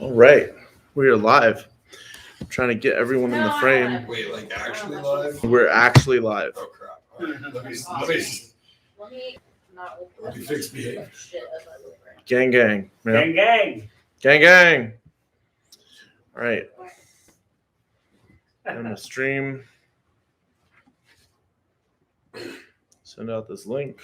All right, we are live. I'm trying to get everyone in the frame. Wait, like actually live? We're actually live. Oh crap! All right. Let me fix behave. Gang, gang. Yeah. Gang, gang. Gang, gang. All right. I'm gonna stream. Send out this link.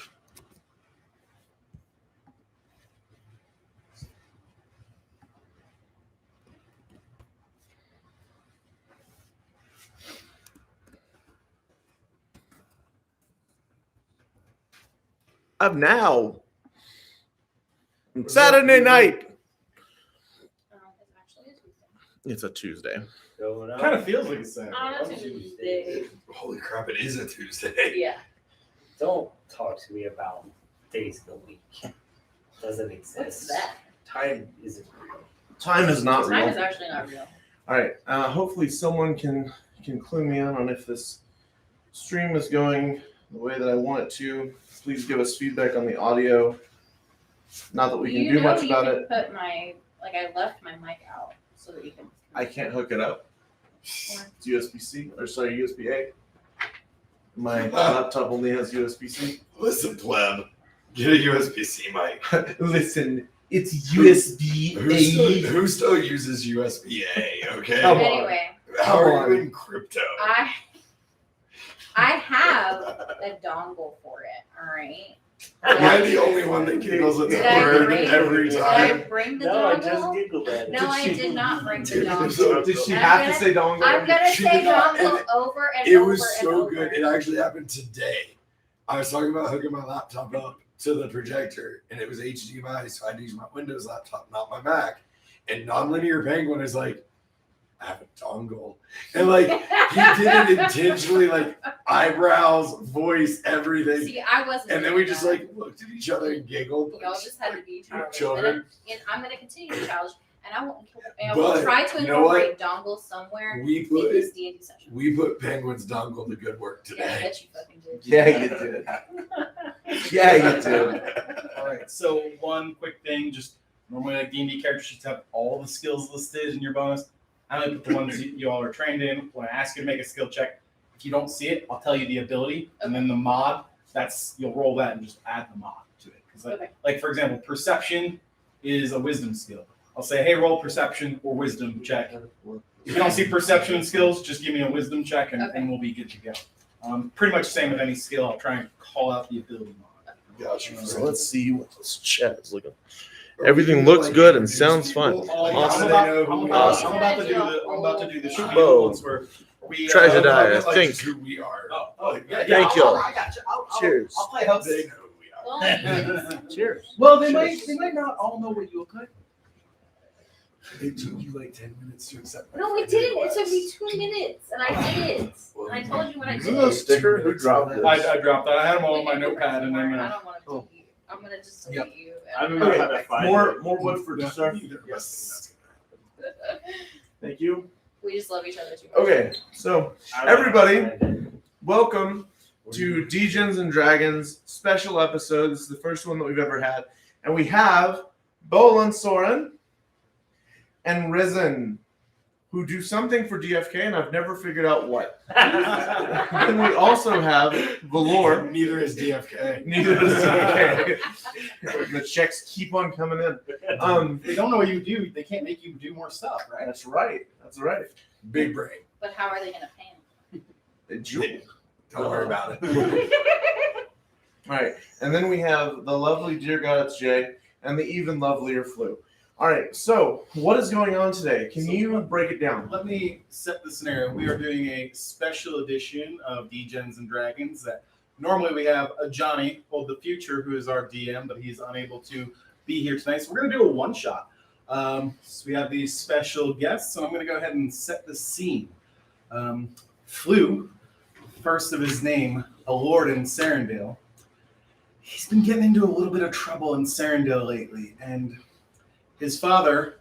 Up now. Saturday night. It's a Tuesday. Kind of feels like a Saturday. On a Tuesday. Holy crap! It is a Tuesday. Yeah. Don't talk to me about days of the week. Doesn't exist. What's that? Time isn't real. Time is not Time real. is actually not real. All right. Hopefully, someone can clue me in on if this stream is going the way that I want it to. Please give us feedback on the audio. Not that we can do much about it. Put I left my mic out so that you can. I can't hook it up. It's USB-C, or sorry, USB-A. My laptop only has USB-C. Listen, pleb. Get a USB-C mic. Listen, it's USB-A. Who still uses USB-A? Okay. Come on. Anyway, How are you in crypto? I have a dongle for it. All right. Am I the only one that giggles at the Did I word bring- every Did I time? bring the No, I just dongle? giggled at it. No, I did not bring the Dude, dongle. Did she I'm have gonna- to say dongle? I'm gonna She say did not, dongle and over and It over was and so over. good. It actually happened today. I was talking about hooking my laptop up to the projector, and it was HDMI, so I had to use my Windows laptop, not my Mac. And Nonlinear Penguin is like, I have a dongle. And like, he did it intentionally, like eyebrows, voice, everything. See, I wasn't. And then we doing just that. like looked at each other and giggled. Y'all just had to be childish. Children. And I'm going to continue to challenge, and I will But, try to you know what? incorporate dongles somewhere We in put this D&D session. Penguin's dongle to good work Yeah, I today. bet you fucking did. Yeah, you did. Yeah, you did. All right. So one quick thing, just normally like D&D characters should have all the skills listed in your bonus. I only put the ones you all are trained in. When I ask you to make a skill check, if you don't see it, I'll tell you the ability, and then the mod. You'll roll that and just add the mod to it. Because like for example, perception is a wisdom skill. I'll say, hey, roll perception or wisdom check. If you don't see perception skills, just give me a wisdom check, and we'll be good to go. Pretty much the same with any skill. I'll try and call out the ability mod. Gotcha. So let's see what this chat is looking. Everything looks good and sounds fun. Awesome. I'm about to do the spiel Whoa. once we Try to die, I Like think. just who we are. Thank you. I got you. Cheers. I'll play host. They know who we are. Well, yes. Cheers. Well, they might not all know what you look like. It took you like 10 minutes to accept. my No, it friend didn't. It took me request. 2 minutes, and I did it. And I told you when I Is did this a it. sticker? Who dropped this? I dropped that. I had them all on my notepad, and I then don't want to delete you. I'm gonna just delete you. I remember how to find More wood for dessert. Neither of us think that's gonna happen. Thank you. We just love each other too much. Okay, so everybody, welcome to Degens and Dragons special episode. This is the first one that we've ever had, and we have Bolon, Soren, and Rissen, who do something for DFK, and I've never figured out what. And we also have Valor. Neither is DFK. Neither is DFK. The checks keep on coming in. they don't know what you do. They can't make you do more stuff, right? That's right. That's right. Big brain. But how are they gonna pay him? Don't worry about it. All right, and then we have the lovely Dear God It's Jay and the even lovelier Flu. All right, so what is going on today? Can you break it down? Let me set the scenario. We are doing a special edition of Degens and Dragons that normally we have a Johnny, called the Future, who is our DM, but he's unable to be here tonight. So we're going to do a one-shot. So we have these special guests, so I'm going to go ahead and set the scene. Flu, first of his name, a lord in Serendale. He's been getting into a little bit of trouble in Serendale lately, and his father,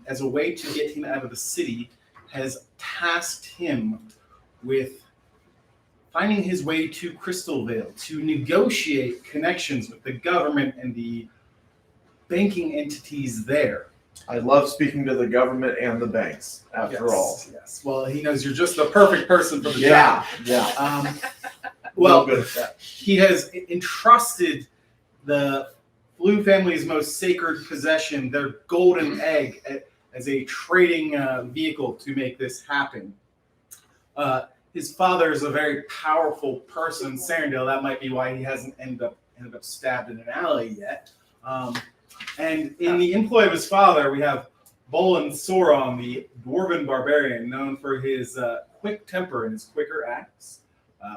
as a way to get him out of the city, has tasked him with finding his way to Crystal Vale to negotiate connections with the government and the banking entities there I love speaking to the government and the banks. After all, Yes. Well, he knows you're just the perfect person for the yeah, job. yeah. Well, Real good at that. he has entrusted the Blue family's most sacred possession, their golden egg, as a trading vehicle to make this happen. His father is a very powerful person, Sarandale. That might be why he hasn't ended up stabbed in an alley yet. And in the employ of his father, we have Bolon Sauron, the dwarven barbarian, known for his quick temper and his quicker acts.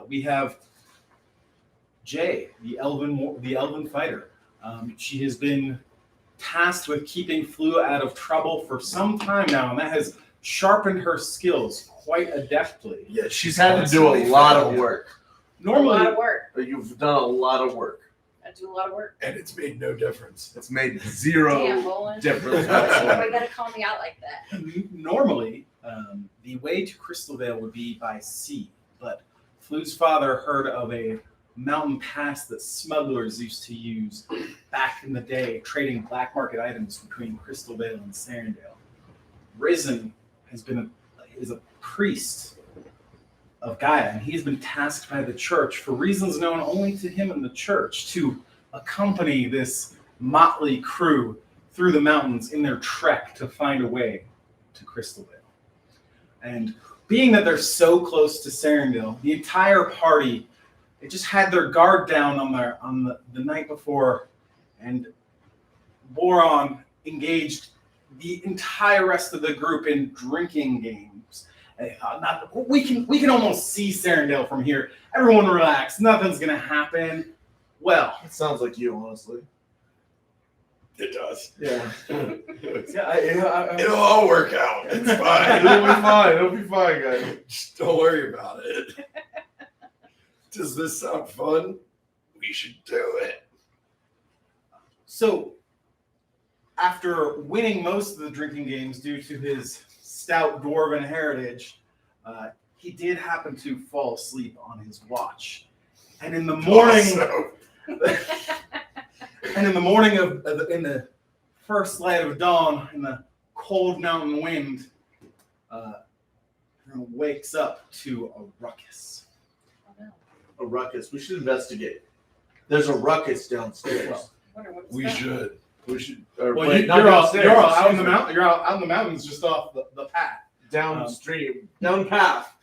We have Jay, the elven fighter. She has been tasked with keeping Flu out of trouble for some time now, and that has sharpened her skills quite adeptly. Yeah, she's had to do a lot of work. A lot Normally, of work. You've done a lot of work. I do a lot of work. And it's made no difference. It's made zero Damn, Bolin. difference. Why you gotta call me out like that? normally, the way to Crystal Vale would be by sea, but Flu's father heard of a mountain pass that smugglers used to use back in the day, trading black market items between Crystal Vale and Sarandale. Rissen is a priest of Gaia, and he's been tasked by the church for reasons known only to him and the church to accompany this motley crew through the mountains in their trek to find a way to Crystal Vale. And being that they're so close to Sarandale, the entire party, they just had their guard down on the night before, and Boron engaged the entire rest of the group in drinking games. We can almost see Sarandale from here. Everyone relax. Nothing's gonna happen. Well, It sounds like you, honestly. It does. Yeah. It'll all work out. It's It'll fine. be fine. It'll be fine, guys. Just don't worry about it. Does this sound fun? We should do it. so after winning most of the drinking games due to his stout dwarven heritage, he did happen to fall asleep on his watch. And in the morning, Also, and in the morning in the first light of dawn, in the cold mountain wind, wakes up to a ruckus. A ruckus. We should investigate. There's a ruckus downstairs. Wonder what's we that? should. We should. Or, Well, wait, not you're all downstairs, out in the excuse me. mountain. You're out in the mountains, just off the path. Downstream. Down path.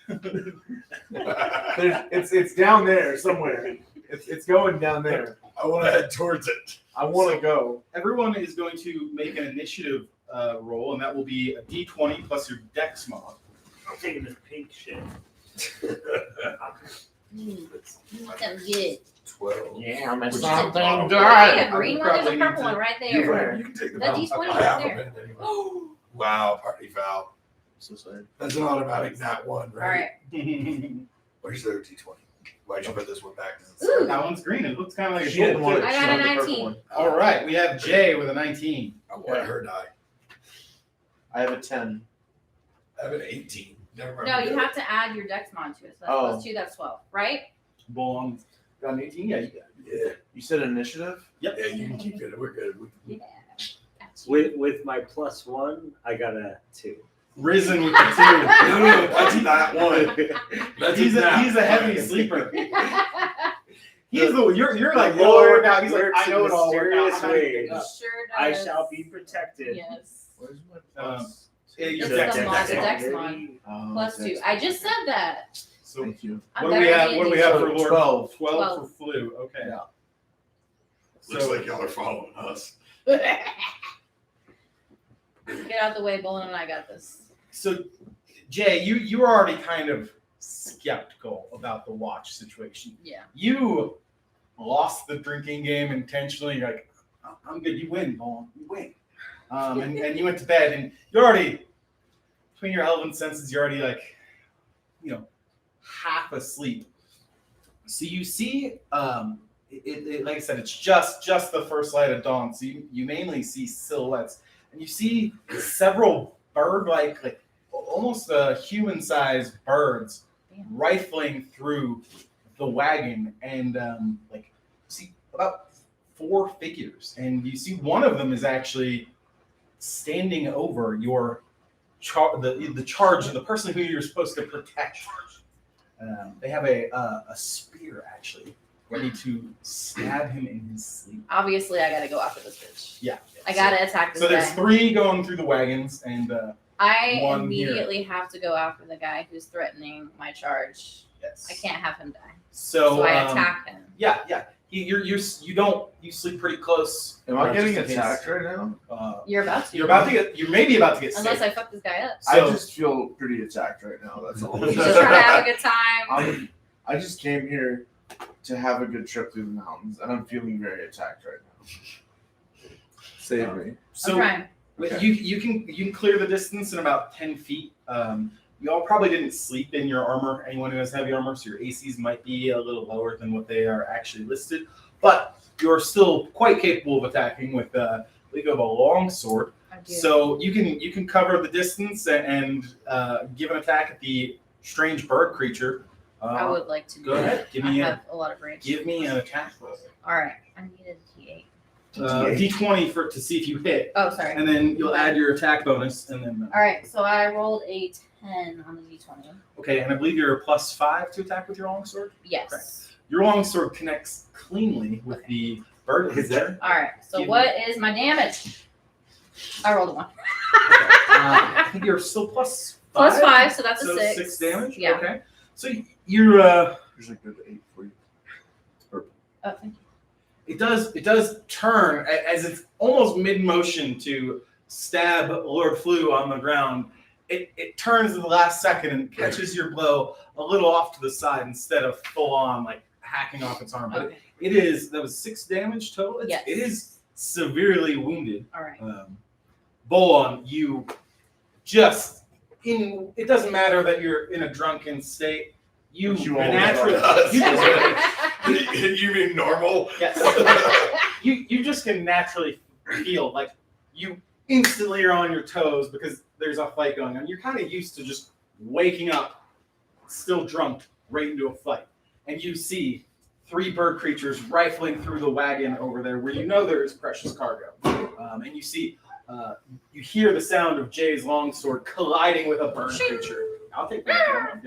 It's down there somewhere. It's going down there. I want to head towards it. I want to go. Everyone is going to make an initiative roll, and that will be a D20 plus your Dex mod. I'm taking this pink shit. Something good. 12. Yeah, I'm Which is something the bottom. good. Yeah, green one, there's probably a purple need to- one right You there. can take the The bottom. D20 I right have a there. pen anyway. Wow, party foul. So sorry. That's an automatic nat one, All right? right. Where's their D20? Why'd you put this one back? Ooh. That one's green. It looks kind of like a She didn't want gold. it. I She got a wanted the purple 19. one. All right, we have Jay with a 19. I want her die. I have a 10. I have an 18. Never mind. No, you have to add your dex mod to it. So that's Oh. plus 2, that's 12, right? Bolon got an 18. Yeah, you got it. Yeah, You said initiative? Yep. yeah, you can keep it. We're good. Yeah. With my +1, I got a 2. Risen with the 2. No, that's not one. That's He's a nat heavy one. sleeper. He's the you're like Lord now. He's like, Works I know it all. Work out. mysterious I'm not gonna get ways. up. Sure I does. shall be protected. Yes. Where's my plus? Yeah, you It's Dex the mod. mod, the Dex Dex mod. mod. Oh, Plus 2. that's- I just said that. So Thank you. I'm what do we better have? than What do we you. have for Lord? 12. 12 for Flu. Okay. Yeah. Looks So like y'all are following us. Get out the way, Bolin and I got this. So Jay, you were already kind of skeptical about the watch situation. Yeah. You lost the drinking game intentionally. You're like, I'm good. You win, Bolin. You win. And you went to bed, and you're already between your elven senses. You're already like, half asleep. So you see, it like I said, it's just the first light of dawn. So you mainly see silhouettes, and you see several bird-like, almost human-sized birds Damn. rifling through the wagon, and see about 4 figures, and you see one of them is actually standing over your the charge of the person who you're supposed to protect. They have a spear actually, ready to stab him in his sleep. Obviously, I gotta go after this bitch. Yeah. I gotta attack this So there's guy. 3 going through the wagons, and I one immediately have to go after the guy who's threatening my charge. yes. I can't have him die. So I attack him. Yeah. You sleep pretty close. Am I getting just in case. attacked right now? You're about to. You're maybe about to get Unless sick. I fuck this guy up. I So- just feel pretty attacked right now. That's all. Just trying to have a good time. I just came here to have a good trip through the mountains, and I'm feeling very attacked right now. Save me. I'm So trying. Okay. you can clear the distance in about 10 feet. You all probably didn't sleep in your armor. Anyone who has heavy armor, so your ACs might be a little lower than what they are actually listed. But you're still quite capable of attacking with you have a long sword. I do. So you can cover the distance and give an attack at the strange bird creature. I would like to do Go ahead. that. Give I me have a lot of rage. Give me an attack roll. All right. I need a D8. D20 to see if you hit, Oh, sorry. and then you'll add your attack bonus, and then All right. So I rolled a 10 on the D20. okay. And I believe you're a +5 to attack with your longsword. Yes. Correct. Your longsword connects cleanly with the bird creature. All right. So Give what is my damage? I rolled a 1. I think you're still +5. Plus 5, so that's a So 6. 6 damage. Yeah. Okay. So you're There's a good 8 for you. Oh, thank you. It does turn as it's almost mid motion to stab Lord Flu on the ground. It turns at the last second and catches your blow a little off to the side instead of full on like hacking off its arm. But Okay. that was 6 damage total. Yes. It is severely wounded. All right. Bolon, you just it doesn't matter that you're in a drunken state. You You always naturally are. You mean normal? yes. you just can naturally feel like you instantly are on your toes because there's a fight going on. You're kind of used to just waking up still drunk right into a fight, and you see 3 bird creatures rifling through the wagon over there where you know there is precious cargo, and you see you hear the sound of Jay's longsword colliding with a bird creature. I'll take that.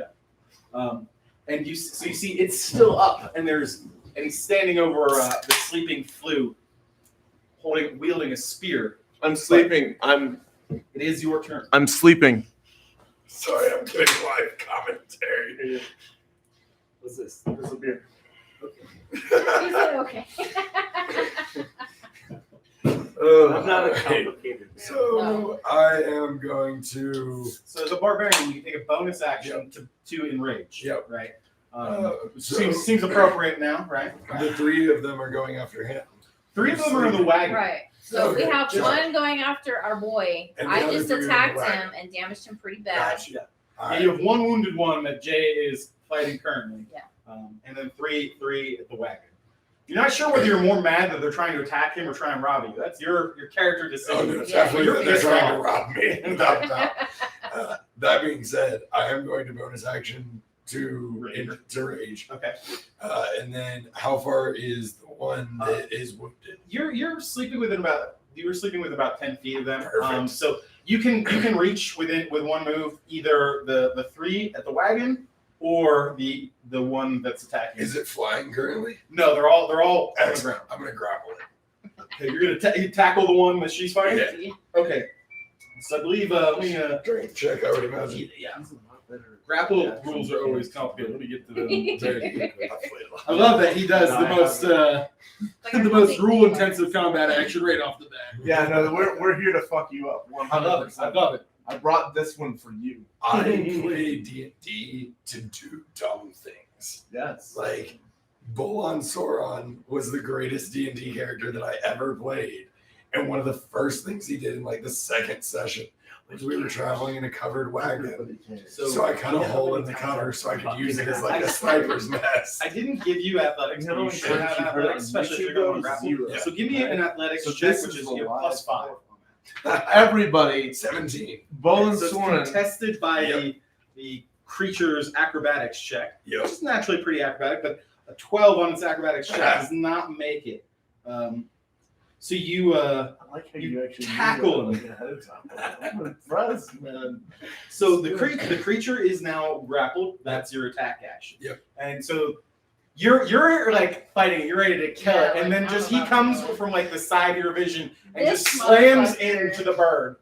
And you see it's still up, and he's standing over the sleeping Flu, wielding a spear. I'm sleeping. It is your turn. I'm sleeping. Sorry, I'm doing live commentary. What's this? There's a beer. He said okay. I'm not a complicated man. So I am going to. So as a barbarian, you can take a bonus action to enrage. Yep. Right. So Seems appropriate now, right? the 3 of them are going after him. 3 of them are in the wagon. Right. So we Okay, have sure. one going after our boy. And the I other just 3 are in the attacked wagon. him and damaged him pretty bad. Gotcha. And you have 1 wounded one that Jay is fighting currently. Yeah. And then three at the wagon. You're not sure whether you're more mad that they're trying to attack him or try and rob you. That's your character Oh, decision. no, Yeah. definitely You're that they're pissed trying off. to rob me. No. That being said, I am going to bonus action to rage. Okay. And then how far is the one that is wounded? You're sleeping with about 10 feet of them. Perfect. So you can reach with one move either the 3 at the wagon or the one that's attacking. Is it flying currently? No, they're all on the Excellent. ground. I'm going to grapple it. Okay, you're gonna tackle the one that she's fighting. Yeah. Okay. So I believe let me Strength check, I would imagine. yeah. Grapple rules are always complicated. Let me get to them. I I love that he does the most Like the our most big rule thing. intensive combat action right off the bat. Yeah, no, we're here to fuck you up. 100%. I love it. I love it. I brought this one for you. play D&D to do dumb things. Yes. Like, Bolon Sauron was the greatest D&D character that I ever played. And one of the first things he did in like the second session was we were traveling in a covered wagon. So I cut a hole in the cover so I could use it as like a sniper's nest. I didn't give you athletics. But you should have athletics, especially if you're going to grapple. Zero. So give me an athletics So check, this which is the your live +5. Everybody, 17. Bolon So it's Soren. contested by Yep. the creature's acrobatics check. Yep. Which is naturally pretty acrobatic, but a 12 on its acrobatics check does not make it. So you I like how you actually tackle knew that, like, ahead of time. I'm impressed, man. so the creature is now grappled. That's your attack action. Yep. And so you're like fighting. You're ready to kill it, Yeah, and then like, just I'm he about comes to go. from like the side of your vision and This just slams motherfucker. into the bird.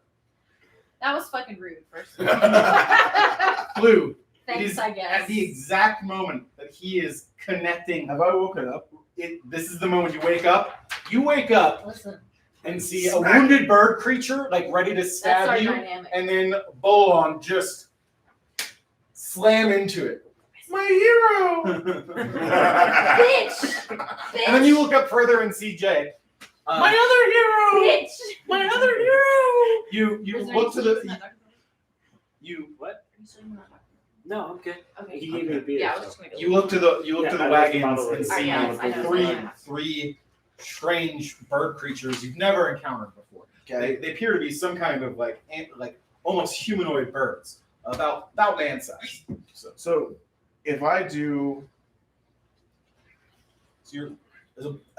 That was fucking rude, first of all. Blue. Thanks, is I guess. At the exact moment that he is connecting, Have I woken up? this is the moment you wake up. You wake up Listen, and see a wounded bird creature like ready to that's stab our you, dynamic. and then Bolon just slam into it. My hero! Bitch! Bitch! And then you look up further and see Jay. My other hero! Bitch! My other hero! You Is there look to any cheeks in the that document? you What? Are you sure you're not talking? No, I'm good. Okay. He gave me a beer. Yeah, I was so. just gonna go. you look to the Yeah, I like wagons bottle and it. see Yes, I know, three I know. three strange bird creatures you've never encountered before. They appear to be some kind of like almost humanoid birds, about man size. So, if I do, So you're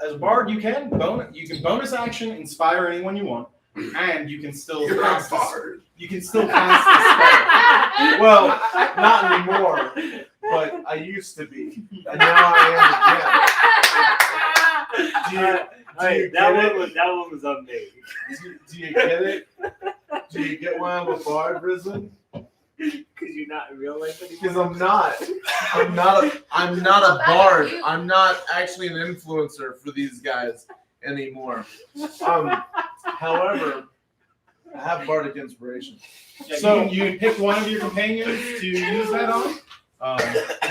as a bard, you can bonus action inspire anyone you want, and you can still You're a cast the- bard. you can still cast the well, not anymore, but I used to be, and now I am again. Do you Alright, get it? that one was on me. Do you get it? Do you get why I'm a bard, Rissen? Because you're not in real life Because anymore. I'm not. I'm not a bard. I'm not actually an influencer for these guys anymore. However, I have bardic inspiration. Yeah, So- you can pick one of your companions to use that on. But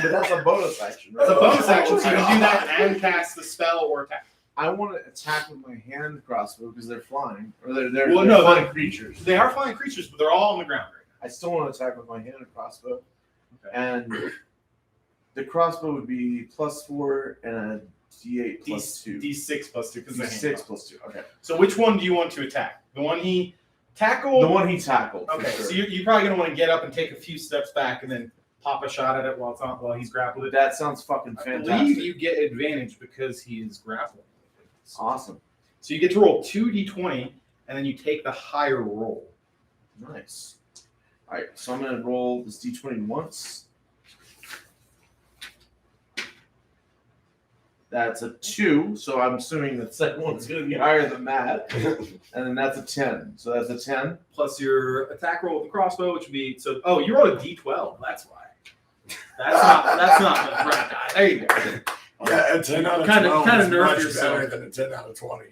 that's a bonus action, right? It's a bonus action, so you can do that and cast the spell or attack. I want to attack with my hand crossbow because they're flying, or they're Well, no, flying creatures. They are flying creatures, but they're all on the ground right I still want to attack with my hand crossbow, Okay. and the crossbow would be +4 and a D8 now. +2. D6 plus 2 because the D6 +2. Okay. So which one do you want to attack? The one he tackled? The one he tackled. for Okay, sure. so you're probably going to want to get up and take a few steps back and then pop a shot at it while he's grappled it. That sounds fucking I fantastic. believe you get advantage because he is grappling. Awesome. So you get to roll 2d20, and then you take the higher roll. Nice. All right, so I'm gonna roll this D20 once. That's a 2, so I'm assuming the second one's gonna be higher than that. And then that's a 10. So that's a 10. Plus your attack roll with the crossbow, which would be Oh, you rolled a d12. That's why. That's not the threat die. There you go. Yeah, a 10 out of Kinda- 12 kinda is nerf much yourself. better than a 10 out of 20.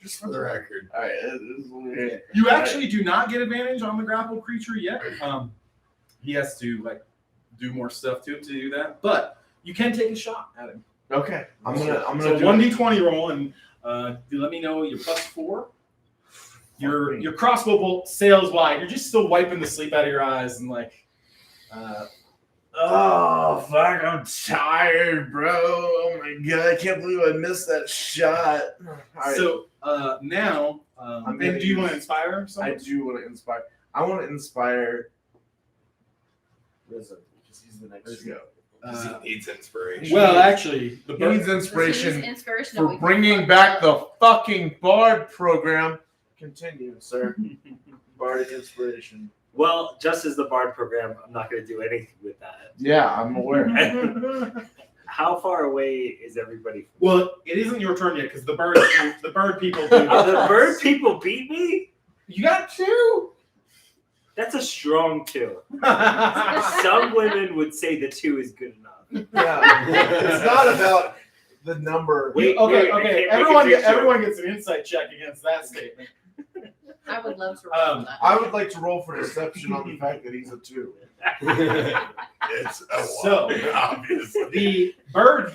Just for the record. All right, this is weird. You actually do not get advantage on the grappled creature yet. He has to do more stuff to do that, but you can take a shot at him. Okay, I'm So gonna do 1d20 roll and let me know your +4. Your crossbow bolt sails wide. You're just still wiping the sleep out of your eyes and Oh fuck! I'm tired, bro. Oh my god! I can't believe I missed that shot. All right. So now, I'm and gonna do you want to use- inspire I someone? do want to inspire. I want to inspire Rissen because he's the next to go. He needs inspiration. Well, actually, the He needs bird, inspiration Inspiration for bringing back the fucking Bard program. Continue, sir. Bardic inspiration. Well, just as the Bard program, I'm not going to do anything with that. Yeah, I'm aware. How far away is everybody? well, it isn't your turn yet because the bird people. Do Oh, the bird people beat me? You got 2. That's a strong 2. Some women would say the 2 is good enough. Yeah, it's not about the number. Wait, Okay. I can't make a Everyone picture. gets an insight check against that statement. I would love to roll that. I would like to roll for deception on the fact that he's a 2. It's a one, So, obviously. The bird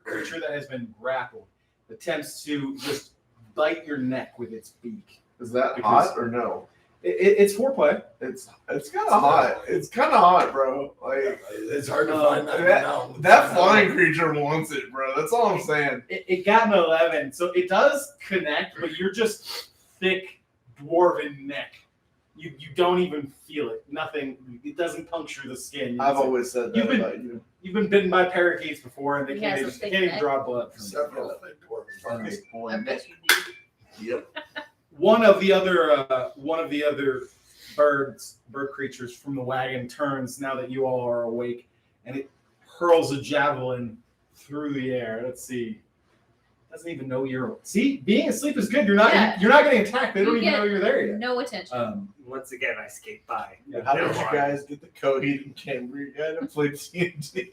creature that has been grappled attempts to just bite your neck with its beak. Is that Because- hot or no? It's foreplay. It's kind of hot. It's kind of hot, bro. Like It's hard to find that. that flying creature wants it, bro. That's all I'm saying. It got an 11, so it does connect, but you're just thick dwarven neck. You don't even feel it. Nothing. It doesn't puncture the skin. I've always said that You've been- about you. You've been bitten by parakeets before, and they He can't has a even, thick can't even neck. draw blood from it. Several thick dwarven Funny fuckers. boy. I bet you do. Yep. One of the other bird creatures from the wagon turns now that you all are awake, and it hurls a javelin through the air. Let's see. Doesn't even know you're. See, being asleep is good. You're not getting attacked. They don't even know you're there yet. No attention. Once again, I skate by. Yeah, how did you guys get the Coheed chamber? You guys have played TNT.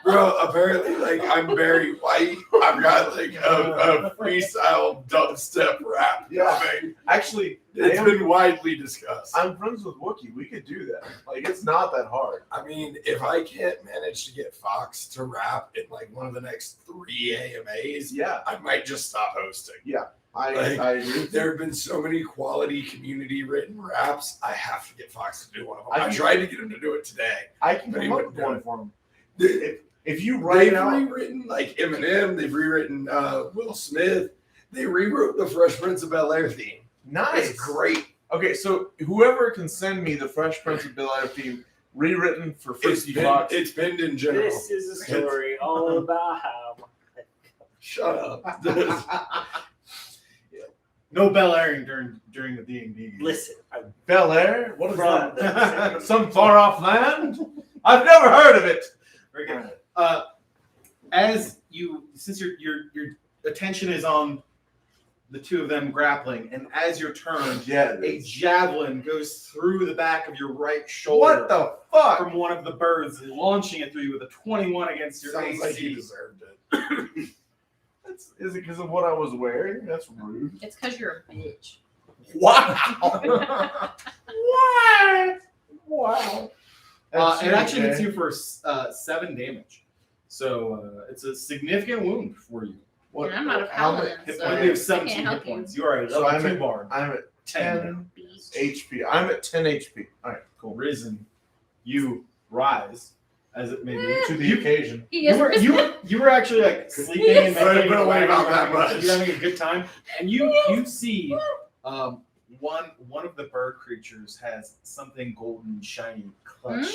Bro, apparently, like, I'm Barry White. I've got, like, a freestyle dubstep rap coming. Actually, It's been widely discussed. I'm friends with Wookie. We could do that. Like, it's not that hard. I mean, if I can't manage to get Fox to rap in, like, one of the next 3 AMAs, Yeah, I might just stop hosting. I agree. There have been so many quality community written raps. I have to get Fox to do one of them. I I- tried to get him to do it today. I can But he come up wouldn't with do one it. for him. They- If you write They've out, rewritten like Eminem. They've rewritten Will Smith. They rewrote the Fresh Prince of Bel-Air theme. nice, It's great. Okay, so whoever can send me the Fresh Prince of Bel-Air theme rewritten for $50. It's pinned in general. This is a story all about how. Shut up. No bell airing during the D&D. Listen, I'm Bel-Air? What is from that? Some far off land? I've never heard of it. Very good. Since your attention is on the two of them grappling, and as you're turned, Yeah. a javelin goes through the back of your right shoulder. What the fuck? From one of the birds, launching it through you with a 21 against your Sounds like he AC. deserved it. Is it because of what I was wearing? That's rude. It's because you're a bitch. Wow. What? Wow. It actually hits you for 7 damage. So it's a significant wound for you. What? And I'm not a how many paladin, hit You so- points? have I 17 can't hit help you. points. You are a So level I'm 2 bard. I'm at 10 Beast. HP. I'm at 10 HP. All right, cool. Risen, you rise as it may be. To the occasion. He You is were actually like sleeping and Yes. making Don't worry about that much. You're having a good time, and you see one of the bird creatures has something golden and shiny clutched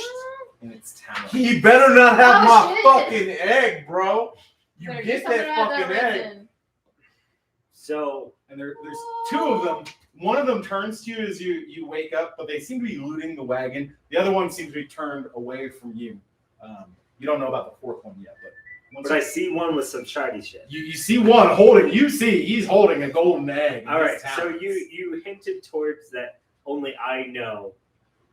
in its talon. He better not have Oh, my shit. fucking egg, bro. You Better do get something that about fucking egg. resin. so And there's 2 of them. One of them turns to you as you wake up, but they seem to be looting the wagon. The other one seems to be turned away from you. You don't know about the 4th one yet, but once but I see one with some shiny shit. you see one holding. You see he's holding a golden egg. in All right, his so talons. you hinted towards that only I know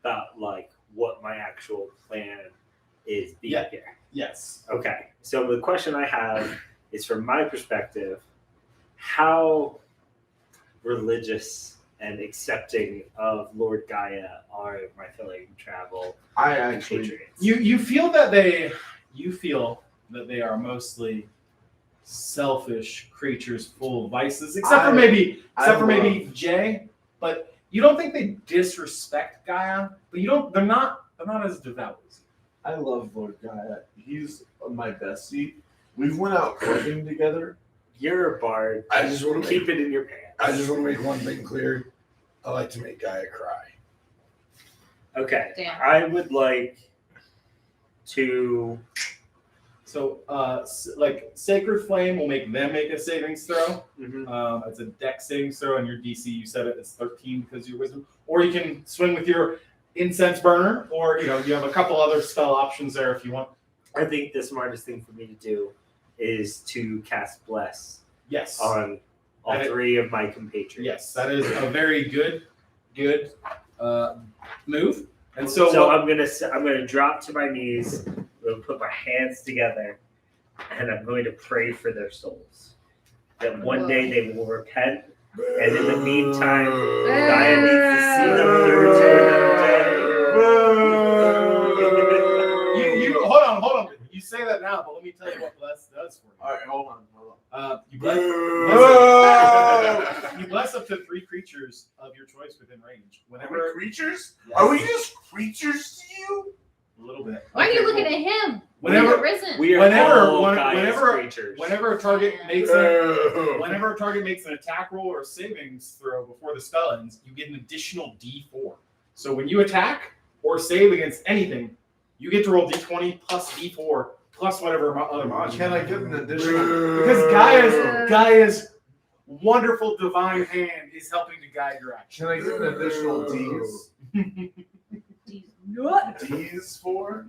about like what my actual plan is being Yeah. here. Yes. Okay, so the question I have is from my perspective, how religious and accepting of Lord Gaia are my fellow travel I actually. compatriots? You feel that they are mostly selfish creatures full of vices, except for maybe Jay. But you don't think they disrespect Gaia. But they're not as devout as you. I love Lord Gaia. He's my bestie. We've went out clubbing together. You're a bard. I just want to Keep it in your pants. I just want to make one thing clear. I like to make Gaia cry. Okay, Damn. I would like to. So, like Sacred Flame will make them make a savings throw. Mhm. It's a dex savings throw, and your DC, you said it is 13 because of your wisdom. Or you can swing with your incense burner, or you have a couple other spell options there if you want. I think the smartest thing for me to do is to cast Bless Yes. on all That is- 3 of my compatriots. Yes, that is a very good move. And So so, I'm gonna drop to my knees. I'm gonna put my hands together, and I'm going to pray for their souls. That one day they will repent, and in the meantime, Gaia needs to see them through to another day. you hold on. You say that now, but let me tell you what bless does for you. All right, hold on. You bless. Whoa! You bless up to 3 creatures of your choice within range. Are we Whenever creatures? Yes. Are we just creatures to you? a little bit. Why are you Okay, looking cool. at him? Whenever You're risen. We are Whenever- all when- Gaia's whenever- creatures. Whenever a target makes Whenever a target makes an attack roll or savings throw before the spell ends, you get an additional D4. So when you attack or save against anything, you get to roll D20 plus D4 plus whatever other mod. Can I get an additional? Because Gaia's wonderful divine hand is helping to guide your action. Can I get an additional D's? What? D's for?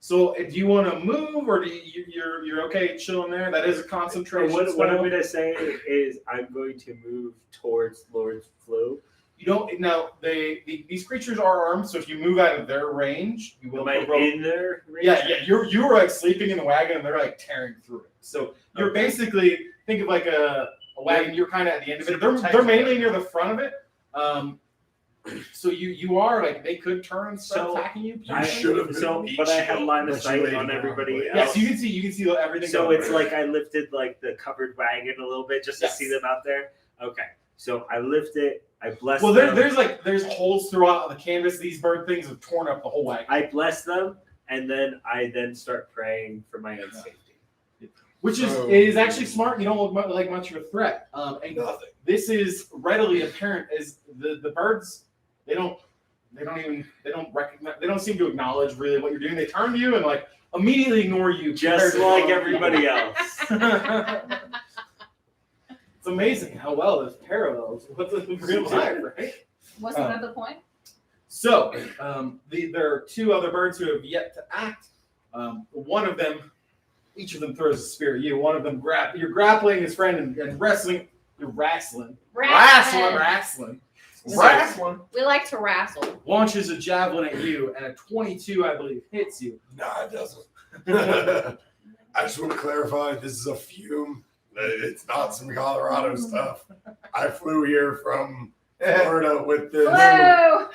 So do you want to move, or do you're okay chilling there? That is a concentration. What spell. I'm going to say is I'm going to move towards Lord's Flow. You don't now. These creatures are armed, so if you move out of their range, you will. Am I in their range? Yeah. You were like sleeping in the wagon, and they're like tearing through it. So you're basically think of like a wagon. You're kind of at the end of it. They're mainly near the front of it. So you are like they could turn and start attacking you. You should have been but I had line of but sight you on waited everybody around. else. Yes, you can see everything. So going it's on. like I lifted like the covered wagon a little bit just to see them out there. Okay, so I lift it. I bless. Well, them. there's holes throughout the canvas. These bird things have torn up the whole wagon. I bless them, and then I start praying for my own safety. Which is actually smart. You don't look like much of a threat. And Nothing. this is readily apparent as the birds. They don't recognize. They don't seem to acknowledge really what you're doing. They turn to you and like immediately ignore you, Just compared to like normal everybody people. else. It's amazing how well this parallels what's in real life, right? What's another point? So there are two other birds who have yet to act. One of them, each of them throws a spear at you. One of them you're grappling his friend and wrestling. You're wrestling. Wrestling. We like to wrestle. Launches a javelin at you, and a 22, I believe, hits you. Nah, it doesn't. I just want to clarify, this is a fume. It's not some Colorado stuff. I flew here from Florida with this. Whoa!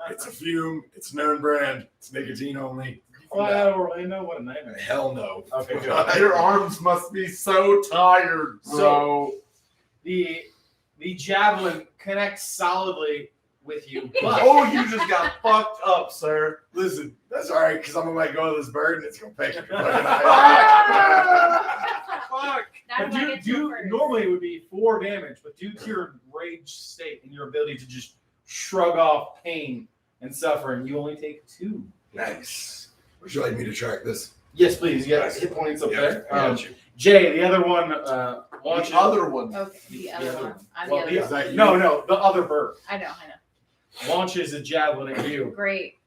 It's a fume. It's known brand. It's nicotine only. Fly out of Orlando? What a nightmare. Hell no. Okay, good. Your arms must be so tired, bro. The javelin connects solidly with you, but Oh, you just got fucked up, sir. Listen, that's all right, because I'm going to let go of this bird, and it's going to pick your fucking Oh! eye. Fuck. That's but why I get to first. normally it would be 4 damage, but due to your rage state and your ability to just shrug off pain and suffering, you only take 2. Nice. Would you like me to track this? Yes, please. Yes, hit points up there. I got you. Jay, the other one launches. The other one. Okay, the other one. I'm Well, the the- other Is that you? No, the other bird I know. launches a javelin at you. Great.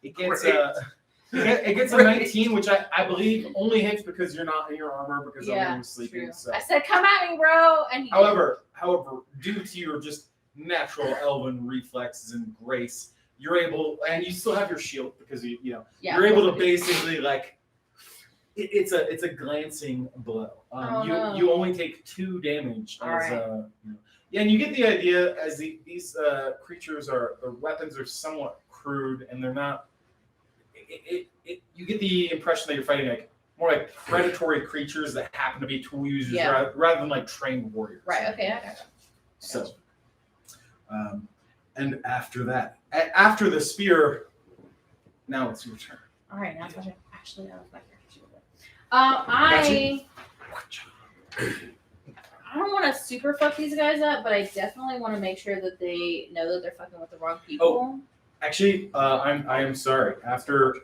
It gets it gets a 19, which I believe only hits because you're not in your armor because everyone was sleeping. True. So. I said, "Come at me, bro," and he However, due to your just natural elven reflexes and grace, you're able, and you still have your shield because you're able to basically like it's a glancing blow. You only take 2 damage. All right. Yeah, and you get the idea as these creatures their weapons are somewhat crude and they're not. You get the impression that you're fighting like more like predatory creatures that happen to be tool users rather than like trained warriors. Right. Okay. I got it. So, and after that, after the spear, now it's your turn. All right. Now it's my turn. Actually, that was my turn. I don't want to super fuck these guys up, but I definitely want to make sure that they know that they're fucking with the wrong people. Actually, I am sorry. After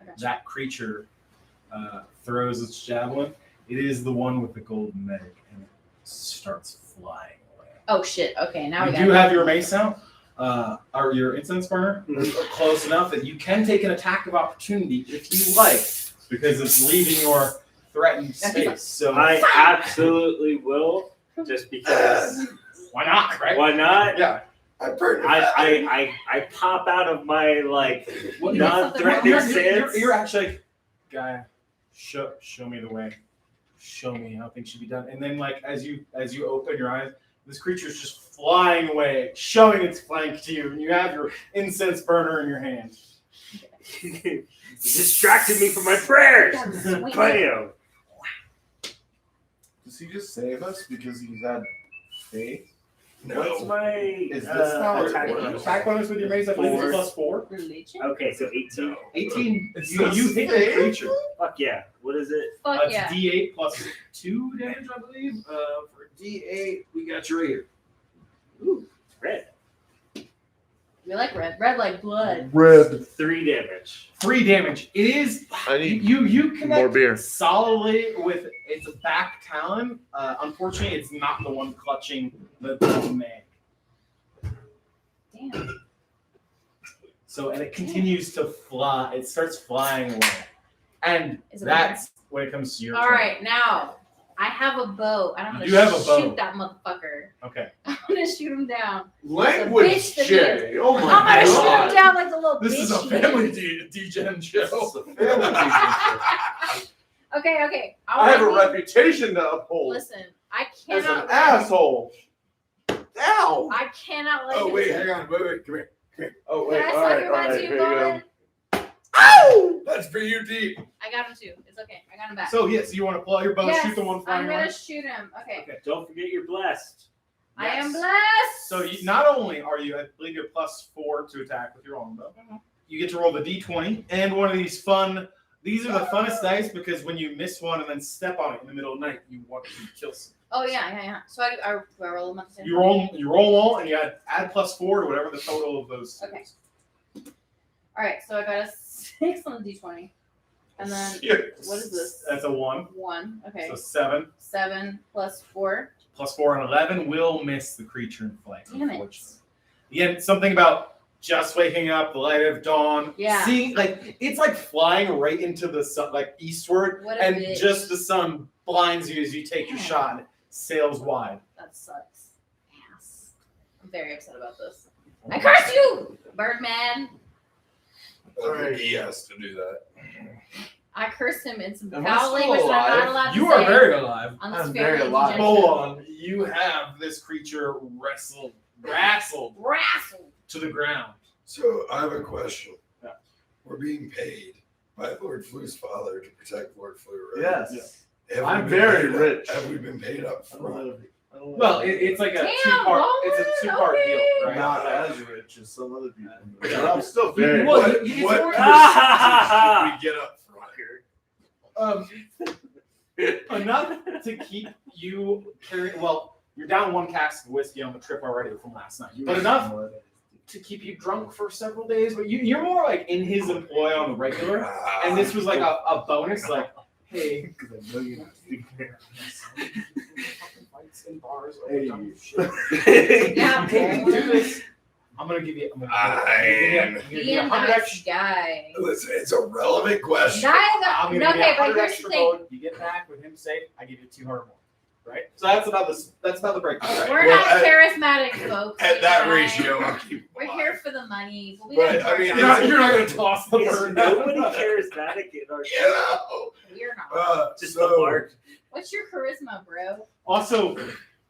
Okay. that creature throws its javelin, it is the one with the golden egg, and it starts flying away. Oh shit. Okay. Now we You got do have your mace out, or your incense burner, close enough that you can take an attack of opportunity if you like, because it's leaving your threatened space. So I absolutely will, just because. why not? Right? Why not? Yeah. I burned it. I pop out of my like Well, non-threatening stance. You're actually like, guy, show me the way. Show me how things should be done. And then like as you open your eyes, this creature's just flying away, showing its flank to you, and you have your incense burner in your hand. You distracted me from my prayers. Sweet. Bam. Does he just save us because he's had faith? What's my Is this how it attack works? bonus? Attack bonus with your mace, I believe it's +4. Religion. Okay, so 18. 18. It's You hit the creature. Fuck yeah. What is it? Fuck It's yeah. D8 +2 damage, I believe. For D8, we got you right here. Ooh, red. We like red. Red like blood. Red. 3 damage. 3 damage. It is I need you connect more beer. solidly with its back talon. Unfortunately, it's not the one clutching the mag. Damn. So and it continues to fly. It starts flying away, and Is it that's when it comes to your All turn. right, now I have a bow. I don't know You have a bow. shoot that motherfucker. Okay. I'm gonna shoot him down. Language, bitch that Jay. Oh my I'm gonna shoot him god. down like the little This bitch. is a he family is. degen show. Okay. I have a ready? reputation to uphold Listen, I as an cannot. let him- asshole. Ow. I cannot let Oh him. wait, hang on, wait, come here. Oh Can wait, I all suck right, your all butt right, too, here you go. Bolon? Ow! That's for you, deep. I got him too. It's okay. I got him back. So yes, you want to pull out your bow, yes, shoot the one flying I'm gonna away. shoot him. Okay. Don't forget you're blessed. I am Yes. blessed. So you, not only are you, I believe you're +4 to attack with your own bow, you get to roll the d20 and one of these fun. These are the funnest dice because when you miss one and then step on it in the middle of the night, you want to kill someone. Oh yeah. So I roll them at the same You time? roll them all, and you add +4 to whatever the total of those. Okay. All right. So I got a 6 on the d20, and then Yes. what is this? That's a 1. 1. Okay. So 7 7 plus 4. +4 and 11 will miss the creature in flight. Damn it. Unfortunately. Again, something about just waking up, the light of dawn, Yeah. seeing like it's like flying right into the sun, like eastward, What a and bitch. just the sun blinds you as you take your Damn. shot and it sails wide. That sucks. Ass. I'm very upset about this. I curse you, Birdman. Alright. He has to do that. I cursed him in some Am I foul still language that I'm alive? not allowed to You say are very alive. on this I'm very family alive. degeneration. Hold on, you have this creature wrestled Wrestle. to the ground. So I have a question. Yeah. We're being paid by Lord Flu's father to protect Lord Flu, right? Yes. Have we I'm been very paid up- rich. Have we been paid up I don't front? know. I don't know. Well, it's like a Damn, two-part. Roland, It's a two-part okay. deal, right? Not as rich as some other people. But I'm still very Well, What, you- what you- percentage did we get up front? Enough to keep you carrying. Well, you're down 1 cask of whiskey on the trip already from last night, but enough to keep you drunk for several days. But you're more like in his employ on the regular, and this was like a bonus. Like, hey, fights in bars. Yeah, You can Bolin. do this. I'm gonna give you. I'm gonna give you Be a 100 nice extra. guy. Listen, it's a relevant question. I'm gonna give you Okay, but 100 here's the extra thing. gold. You get back with him safe. I give you 200 more. Right. So that's about this. That's about the breakdown. Right? We're Well, not charismatic, folks. At that you guys. ratio, I'll keep We're here for the money. We'll be But, there I mean, for You're not, our you're not gonna toss the Is bird. nobody charismatic in our You know. We're not. Just So, the mark. What's your charisma, bro? Also,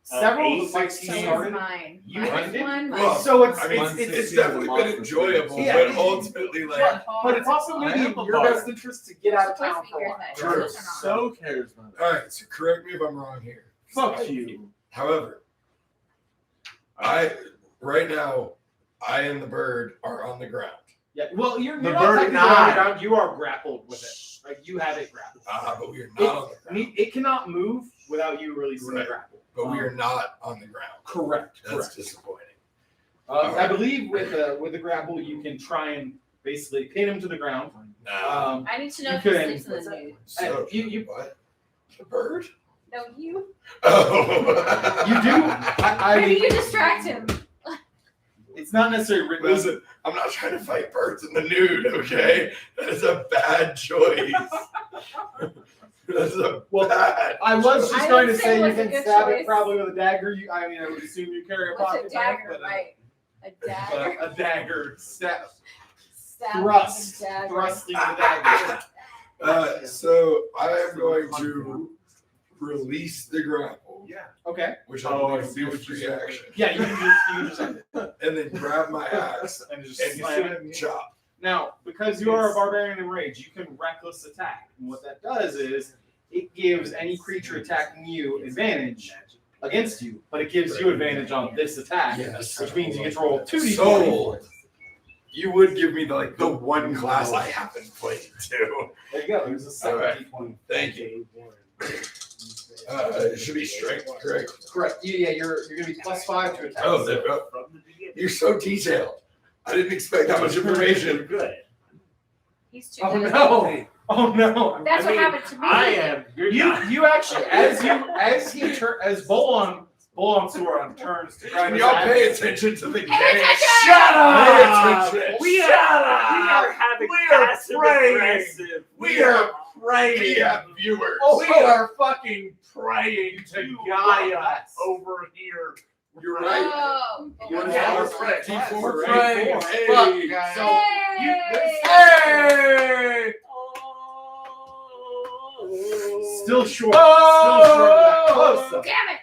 several of the fights you So is started. mine. You Minus ended? 1. Well, So it's I mean, Mine's it's 60 definitely is a been monster. enjoyable, Yeah. but ultimately, like, But it's also I maybe am in a your bard. best interest to get out of town for a while. True. So charismatic. all right. So correct me if I'm wrong here. Fuck you. However, right now, I and the bird are on the ground. Yeah. Well, you're The not bird technically and on the I. ground. You are grappled with it. Like you have it grappled. But we are not on the ground. It cannot move without you releasing the Right. grapple. But we are not on the ground. Correct. That's Correct. disappointing. I believe with the grapple, you can try and basically pin him to the ground. Nah. I need to know You if he couldn't- sleeps in the nude. So, you- what? The bird? No, you. Oh. You do. I Maybe mean, you distract him. it's not necessarily written. Listen, I'm not trying to fight birds in the nude, okay? That is a bad choice. That's a bad I was just I going would to say say you what's a can good stab choice. it probably with a dagger. I would assume you carry a What's pocket a dagger, knife, but, right? A dagger. but a dagger stab, Stab thrust, with a dagger. thrusting the dagger. So I am going to release the grapple, Yeah. Okay. which I Oh, I believe see will be what a you're free saying. action, Yeah, you can just end it and then grab my axe and just and slam it. chop. Now, because you are a barbarian in rage, you can reckless attack. And what that does is it gives any creature attacking you advantage against you, but it gives you advantage on this attack, Yes. which means you get to roll 2d20. So you would give me the one class I haven't played too. There you go. There's a second Alright. d20. Thank you. It should be strength, correct? Correct. Yeah, you're gonna be +5 to attack. Oh, there we go. From the beginning. You're so detailed. I didn't expect that much information. Good. He's too Oh good. no! Oh no! That's I what mean, happened to me. I am. You're not. You actually, as Bolon Soron turns to try Can to y'all pay attention to the game? attention! Shut Pay up! attention. We Shut up! are having We are passive praying. aggressive. We are We praying. have viewers. We are fucking praying to You Gaia love us. over here. You're right. Oh, You're okay. Yeah, right. we're praying. T4 We're praying. praying. Hey. Fuck, guys. So, Hey! still short. Oh! Still short of that. Close though. Damn it!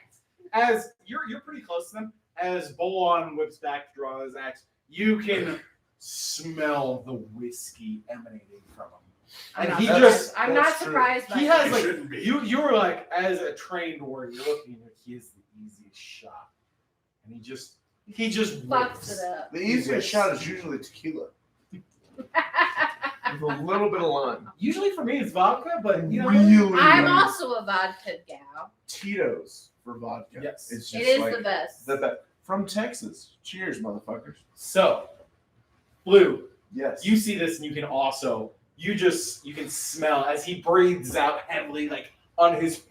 As you're pretty close to them. As Bolon whips back to draw his axe, you can smell the whiskey emanating from him. And he just I'm not that's true. surprised by he that. has like shouldn't be. you were like, as a trained warrior, you're looking at him, he is the easiest shot. And he just fucks whips. it up. The easiest shot is usually tequila. With a little bit of lime. Usually for me it's vodka, but you know Really I'm lime. also a vodka gal. Tito's for vodka. Yes. It's It just is like the best. from Texas. Cheers, motherfuckers. So Blue, Yes. you see this and you can also you can smell as he breathes out heavily, like on his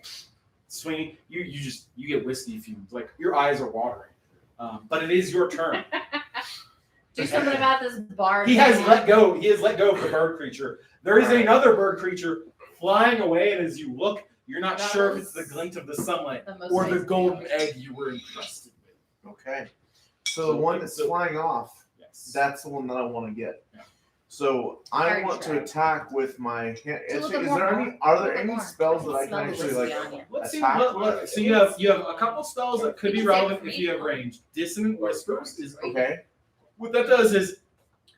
swing. You get whiskey fumes, like your eyes are watering. But it is your turn. Do something about this bar. He has man. let go. He has let go of the bird creature. There is another bird creature flying away, and as you look, you're not That sure if was it's the glint of the sunlight the most or the nice golden thing. egg you were entrusted with. Okay. So the one that's flying off, Yes. that's the one that I want to get. Yeah. So I Hard want to try. attack with my hand. Do a Is little bit there more. any? Are A there little any bit more. spells that I can Smell the actually whiskey like? on you. Let's see. Attack So you have a couple spells that could be You can say relevant for if me. you have range. Dissonant Whispers is Okay. what that does is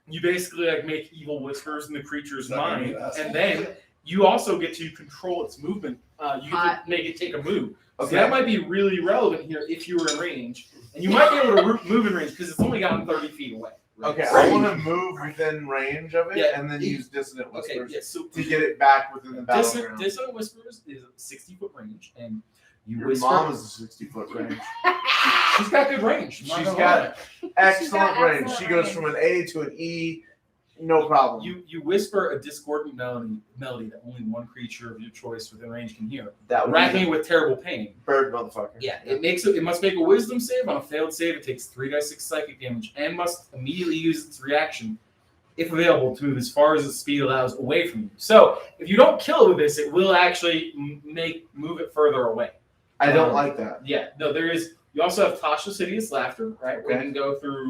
you basically like make evil whispers in the creature's mind, and then you also get to control its movement. You can make it take a move. So Okay. that might be really relevant here if you were in range, and you might be able to move in range because it's only gotten 30 feet away. Okay. So- I want to move within range of it, Yeah. and then use dissonant Okay. whispers Yes. So to get it back within the battleground. Dissonant Whispers is a 60-foot range, and you Your whisper. mom is a 60-foot range. She's got good range. I'm not She's gonna got lie. excellent range. excellent She goes range. from an A to an E, no problem. You whisper a discordant melody that only one creature of your choice within range can hear, that would racking be it with terrible pain. bird motherfucker. Yeah, it must make a wisdom save. On a failed save, it takes 3d6 psychic damage and must immediately use its reaction, if available, to move as far as its speed allows away from you. So if you don't kill it with this, it will actually move it further away. I don't like that. Yeah, no, there is. You also have Tasha's hideous laughter, right? We Okay. can go through.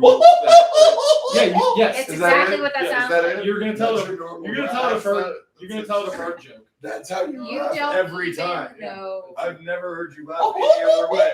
Yeah, yes. It's Is that exactly it? what that Yeah, is sounds that like. it? You're gonna tell That's the your normal you're gonna laugh. tell the bird That's you're gonna tell the bird joke. That's how you, You laugh don't every even time. know. I've never heard you laugh any other way.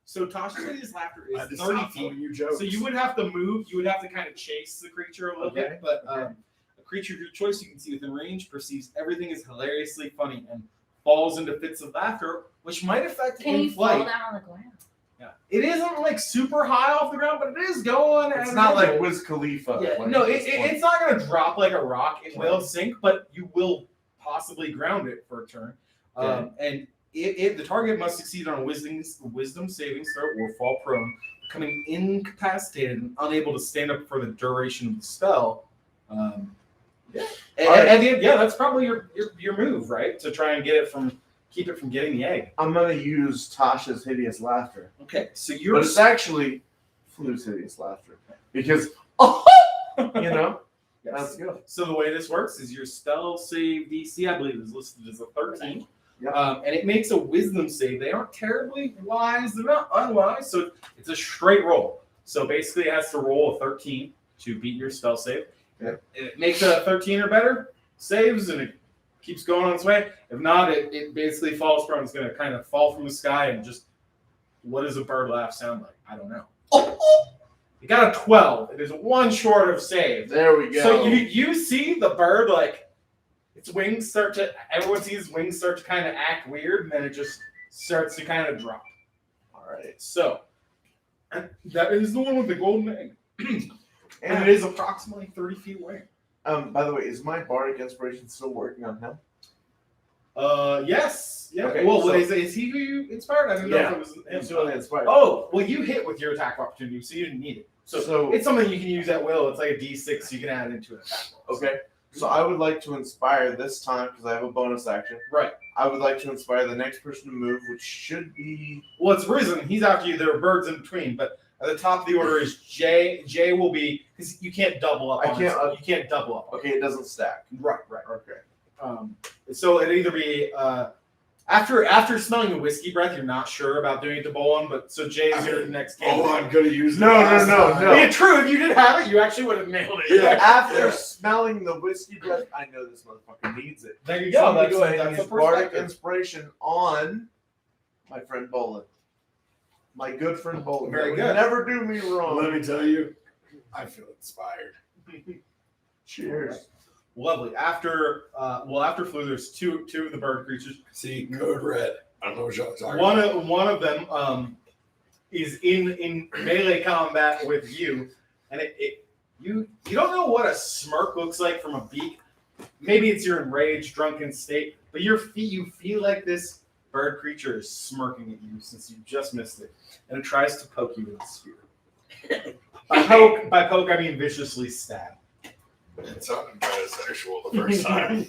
So Tasha's hideous laughter I is just 30 stopped feet. telling you jokes. So you would have to move. You would have to kind of chase the creature a little Okay. bit. But Okay. a creature of your choice you can see within range perceives everything is hilariously funny and falls into fits of laughter, which might affect it Can in you flight. fall down on the ground? Yeah. It isn't like super high off the ground, but it is going. It's at not an like angle. Wiz Khalifa. Yeah, like, no, at this point. it's not going to drop like a rock. It will sink, but you will possibly ground it for a turn. And the target must succeed on a wisdom saving throw or fall prone, becoming incapacitated and unable to stand up for the duration of the spell. That's probably your move, right? To try and keep it from getting the egg. I'm gonna use Tasha's hideous laughter, Okay, so but you're it's actually Flu's hideous laughter because you know that's good. So the way this works is your spell save DC, I believe, is listed as a 13. Yep. And it makes a wisdom save. They aren't terribly wise. They're not unwise. So it's a straight roll. So basically it has to roll a 13 to beat your spell save. Yep. If it makes a 13 or better, saves, and it keeps going on its way. If not, it basically falls prone. It's going to kind of fall from the sky and just, what does a bird laugh sound like? I don't know. You got a 12. It is one short of save. There we go. So you see the bird, like, its wings everyone sees its wings start to kind of act weird, and then it just starts to kind of drop. All right, So, that is the one with the golden egg. And and it is approximately 30 feet away. by the way, is my bardic inspiration still working on him? Yes. Yeah. Okay, well, so- is he who you inspired? I didn't know Yeah. if it was him. It's really inspired. Oh, well, you hit with your attack of opportunity, so you didn't need it. So it's something you can use at will. It's like a D6 you can add into an attack roll. Okay. So I would like to inspire this time because I have a bonus action. Right. I would like to inspire the next person to move, which should be. Well, it's Rissen. He's after you. There are birds in between, but at the top of the order is Jay. Jay will be because you can't double up. I can't- You can't double up. Okay, it doesn't stack. Right. Okay. So it'd either be after smelling the whiskey breath, you're not sure about doing it to Bolon, but so Jay's your next game. Bolon could have used it. No, last no, time. no. Yeah, true. If you did have it, you actually would have nailed it. Yeah. After smelling the whiskey breath, I know this motherfucker needs it. There you So go. I'm gonna That's, go ahead and that's use a bardic perspective. inspiration on my friend Bolon. My good friend Bolon. Very That would good. Never do me wrong. Let me tell you, I feel inspired. Cheers. Lovely. After Flu, there's two of the bird creatures. See, code red. I don't know what y'all are talking about. One of them is in melee combat with you, and you don't know what a smirk looks like from a beak. Maybe it's your enraged, drunken state, but you feel like this bird creature is smirking at you since you just missed it, and it tries to poke you with a spear. By poke, I mean viciously stab. It sounded kind of sexual the first time.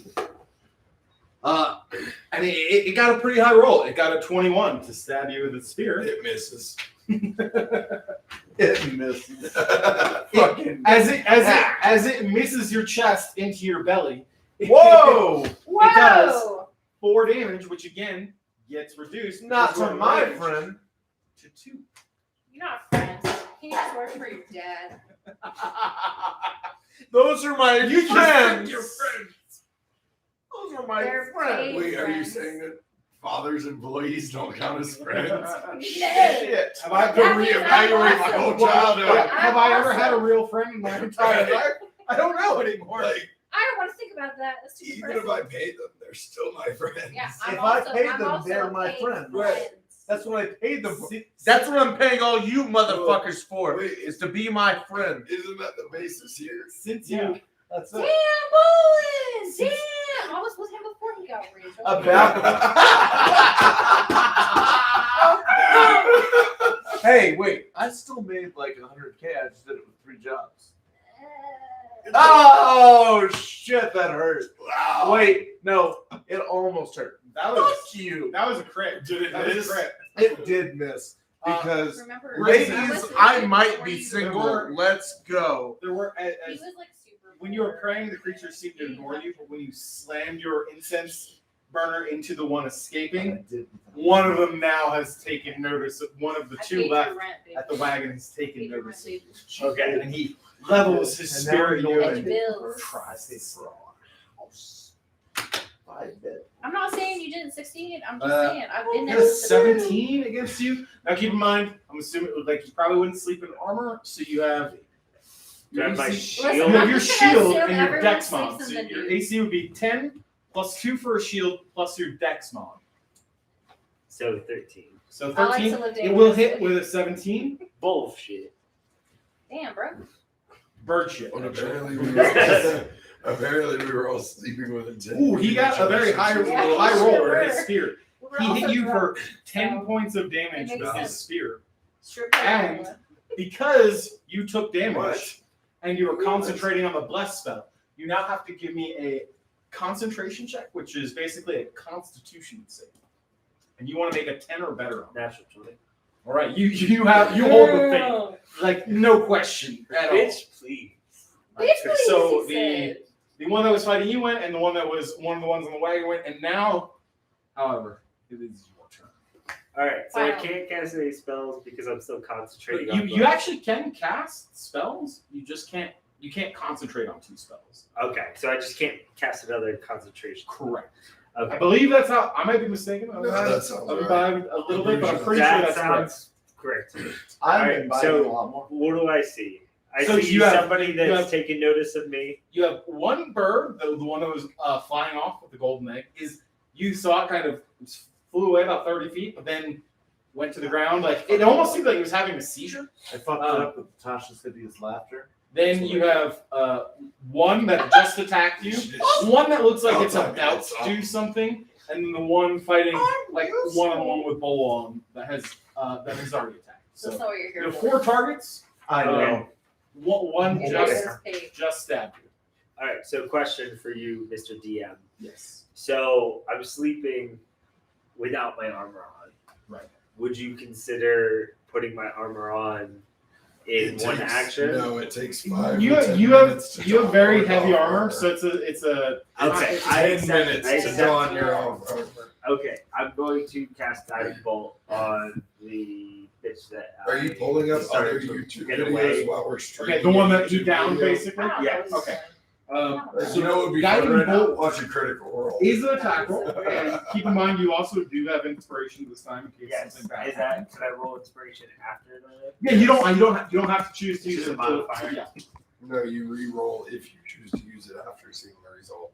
And it got a pretty high roll. It got a 21 to stab you with its spear. It misses. It misses. Fucking as it misses your chest into your belly. Whoa! It does 4 damage, which again gets reduced. Not because to you're my enraged friend. To 2. You're not friends. He just works for your dad. Those are my You friends. your friends. Those are my They're friends. paid Wait, are you friends. saying that father's employees don't count as friends? No. Shit. Have I That means I'm reevaluate my awesome. whole childhood? Have I ever had a real friend in my entire life? I don't know anymore. Like, I don't want to think about that. That's too even if I pay them, they're still my friends. Yeah, If I paid them, they're my friends. That's what I paid them for. That's what I'm paying all you motherfuckers for, Wait, is to be my friend. Isn't that the basis here? Since Yeah. you That's Damn, it. Bolon! Damn! I was with him before he got rich. Hey, wait. I still made like 100K. I just did it with 3 jobs. Oh, shit. That hurt. Wow. Wait. No. It almost hurt. that Fuck was you. that was a crit. Did it That was miss? a crit. It did miss. Because Remember, ladies, I might be single. were- Let's go. There were He as was like super. when you were praying, the creature seemed to ignore you, but when you slammed your incense burner into the one escaping, one of them now has taken notice. One of the I 2 paid your left rent, baby. at the wagon has Paid taken your notice. rent, Okay, and he levels his And now spear at we you go And and bills. tries to I'm not saying you didn't succeed. I'm just Uh, saying I've been there. That's with the- 17 against you. Now keep in mind, I'm assuming like you probably wouldn't sleep in armor, so you have Do I have my AC shield? you Listen, have I'm your just gonna shield assume and your everyone dex sleeps mod. in So the your nude. AC would be 10 plus 2 for a shield plus your dex mod. So 13. So I like 13. to live It will dangerously. hit with a 17. Bullshit. Damn, bro. Bird shit. But apparently we were all sleeping with a 10. Ooh, he got a very high, Yeah, high he roll sure with his were. spear. We're He hit also you for drunk, 10 so points of damage it with makes his sense. spear. strip And- down. Because you took damage What? and you were concentrating on the bless spell, you now have to give me a concentration check, which is basically a constitution save. And you want to make a 10 or better on that. Natural 20. All right, you hold the thing. Like, no question at all. Bitch, please. Bitch, please, So he said. the one that was fighting you went, and the one that was one of the ones on the wagon went, and now, however, it is your turn. Alright, so I Wow. can't cast any spells because I'm still concentrating But on you actually can cast spells. You just can't concentrate on 2 spells. Okay, so I just can't cast another concentration. Correct. I Okay. believe that's how. I might be mistaken. No, that sounds I'm right. imbibed a little bit, but I'm pretty sure That that's correct. sounds correct. I'm Alright, inviting so- a lot more. What do I see? I So see you have- somebody that's taking notice of me. You have one bird, the one that was flying off with the golden egg. Is you saw it kind of flew away about 30 feet, but then went to the ground. Like it almost seemed like he was having a seizure. I fucked it up with Tasha's hideous laughter. Then you have one that just attacked you. One that looks like it's Outside about outside. to do something, and then the one fighting like useful. one-on-one with Bolon that has already attacked. So that's So not what you're you here have for. 4 targets. I know. One And just yours is paid. stabbed you. All right. So, question for you, Mr. DM. Yes. So, I'm sleeping without my armor on. Right. Would you consider putting my armor on in It one takes- action? No, it takes 5. You or have 10 you have minutes to you have don very your heavy armor. armor, so it's a It's Okay, 10 minutes I to accept- don your armor. Okay, I'm going to cast Guiding Bolt on the bitch that. Are you pulling up other started to YouTube get videos away. while we're streaming? okay. The one that he YouTube downed, video? basically. I don't know Yeah, what he's okay. doing. You know what would be Guiding fun right now? Bolt Watch a critical roll. is an attack roll, and keep in mind you also do have inspiration this time in case Yes. something bad Is happens. that? Can I roll inspiration after the? Yeah, you don't have to choose to It's use just it. a modifier. Yeah. No, you re-roll if you choose to use it after seeing the result.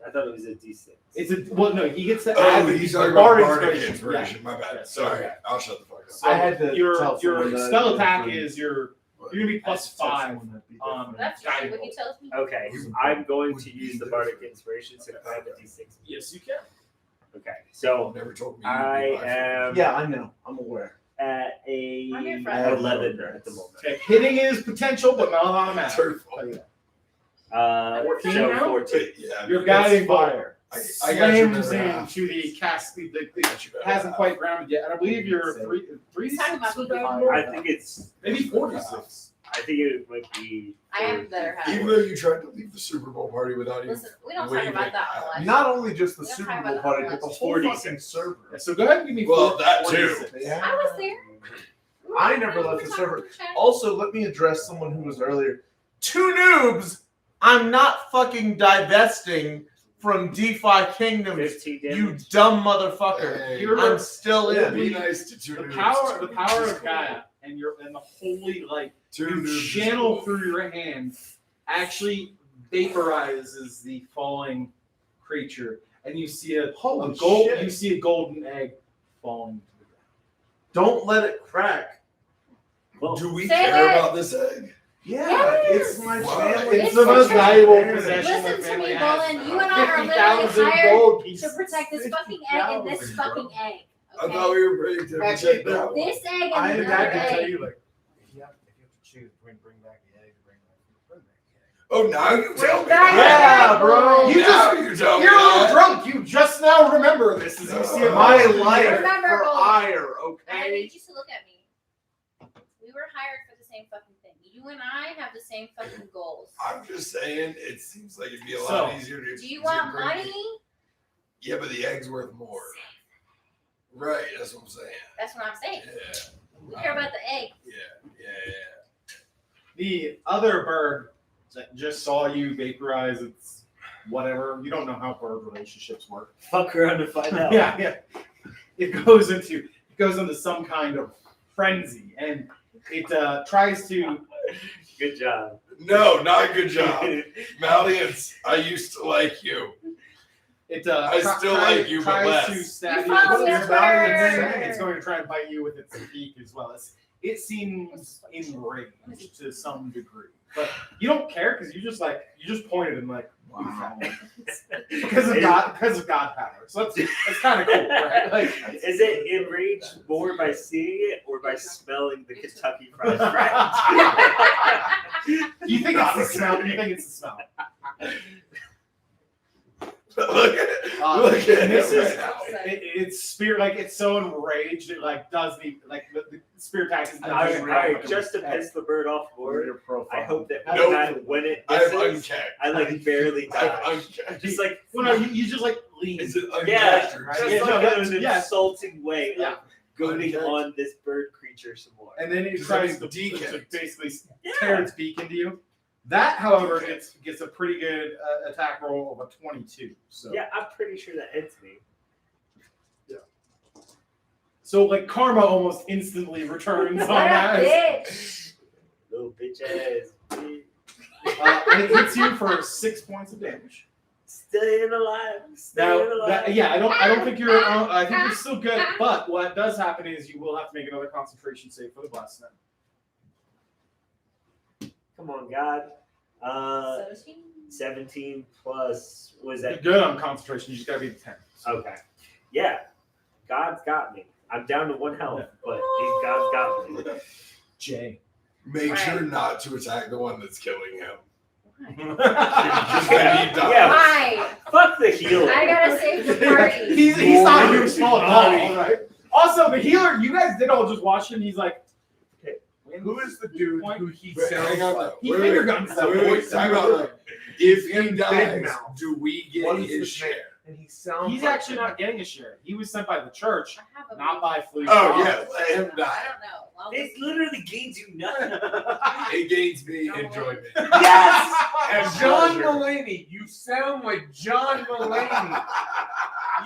I thought it was a D6. It's a well, no, he gets to Oh, add he's the talking about bard bardic inspiration. inspiration. My bad. Yeah. Sorry, Yeah. I'll shut the fuck up. So I had to your tell someone that spell I attack did is you're gonna be plus 5 on That's guiding usually what he bolt. tells me. Okay, I'm going to use the bardic inspiration so I have a D6. Yes, you can. Okay, so Never told me. I am Yeah, I know. I'm aware. at a I'm your I friend. have 11 no at the moment. Okay, hitting is potential, but not automatic. Hurtful. Tell you that. 14 14 now? 14. Yeah, Your that's guiding bolt fire. I got you slams better half. into the cast. The Got you better hasn't half. quite grounded yet, and I believe you're three He's talking about for people. guiding bolt? I think it's. Maybe 46. I think it might be. I am better half. Even though you tried to leave the Super Bowl party without even. Listen, we don't talk waving about that on at- live. Not only just the We don't Super talk Bowl about party, that but the much. whole 46. fucking server. Yeah, so go ahead and give me Well, that too. 46. Yeah. I was there. I never left the We're server. talking chat. Also, let me address someone who was earlier. 2 noobs. I'm not fucking divesting from DefiKingdoms. 15 You damage. dumb motherfucker. Hey, You're- I'm still be in. nice to two The noobs. power of Gaia and the holy light Two you noobs. channel through your hand actually vaporizes the falling creature, and you see a Holy gold. shit. You see a golden egg falling to the ground. Don't let it crack. Well, Do we Say care it. about this egg? Yeah, Yes. it's my Why? family. It's It's the most such a- valuable possession Listen the to family me, has. Bolin. You and I are 50,000 literally hired gold to pieces. protect this fucking egg and this 50,000, fucking bro. egg. I thought Okay? we were ready to Actually, protect that one. This egg I and the had other to tell egg. you, If you have to choose between bring back the egg or bring back the egg. Oh, now you tell me. back Yeah, the egg, bro. You Now just- you tell me You're a little that. drunk. You just now remember this as you see it. My Oh, life Remember, for Bolin. ire, And I okay? need you to look at me. We were hired for the same fucking thing. You and I have the same fucking goals. I'm just saying, it seems like it'd be a So, lot easier to. Do you to want bring- money? Yeah, but the egg's worth more. Right, that's what I'm saying. That's what I'm saying. Yeah. We care about the egg. Yeah. The other bird that just saw you vaporize its whatever. You don't know how bird relationships work. fuck around to find out. Yeah. It goes into some kind of frenzy, and it tries to. Good job. No, not a good job. Malians, I used to like you. It I still like you, but tries less. to stab You you. follow with me its on mouth, and Twitter. then it's going to try and bite you with its beak as well. It seems enraged to some degree, but you don't care because you just pointed and like Wow. because of God power. So that's kind of cool, right? Like, Is it enraged more by seeing it or by smelling the Kentucky Fried Fries? you think it's the smell? You think it's the smell? Look at it. Uh, Look at this it is- right now. It's spirit like it's so enraged it like does the spirit attack is All not right, just to piss the bird off more, Your profile. I hope that Nope. when it I have misses, unchecked. I like barely I have die. unchecked. Just like well, no, you just like lean. Is it unchecked? yeah, or right? just Yeah, like no, in that's- an yeah. insulting way Yeah. of goading Unchecked. on this bird creature some more. And then it Does tries that to mean decapped? basically Yeah. tear its beak into you. That, however, gets a pretty good attack roll of a 22. So Yeah, I'm pretty sure that hits me. so like karma almost instantly returns on What a that. bitch. Little bitch ass. bitch. And it hits you for 6 points of damage. Staying alive. Staying Now, alive. I don't think you're. I think you're still good. But what does happen is you will have to make another concentration save for the blast. Then Come on, God. 17. 17 plus, was that? Good on concentration. You just gotta be 10. Okay. Yeah. God's got me. I'm down to 1 health, but God's got me. Jay. Make Right. sure not to attack the one that's killing him. Yeah. Why? Fuck the healer. I gotta save the party. He's not even small at all, Party. right? Also, the healer, you guys did all just watch him. He's like, okay, Who is the dude who he But sounds hang on, like? He wait, finger wait, guns wait, that wait, voice. time out, like, if he Big dies, mouth. do we get What is his his share? name? And he sounds. he's like actually not getting a share. He was sent by the church, I have a not by Fleet. Oh yeah, let him I die. don't know. Well, This literally gains you nothing. It gains me John enjoyment. Yes! And John pleasure. Mulaney. You sound like John Mulaney.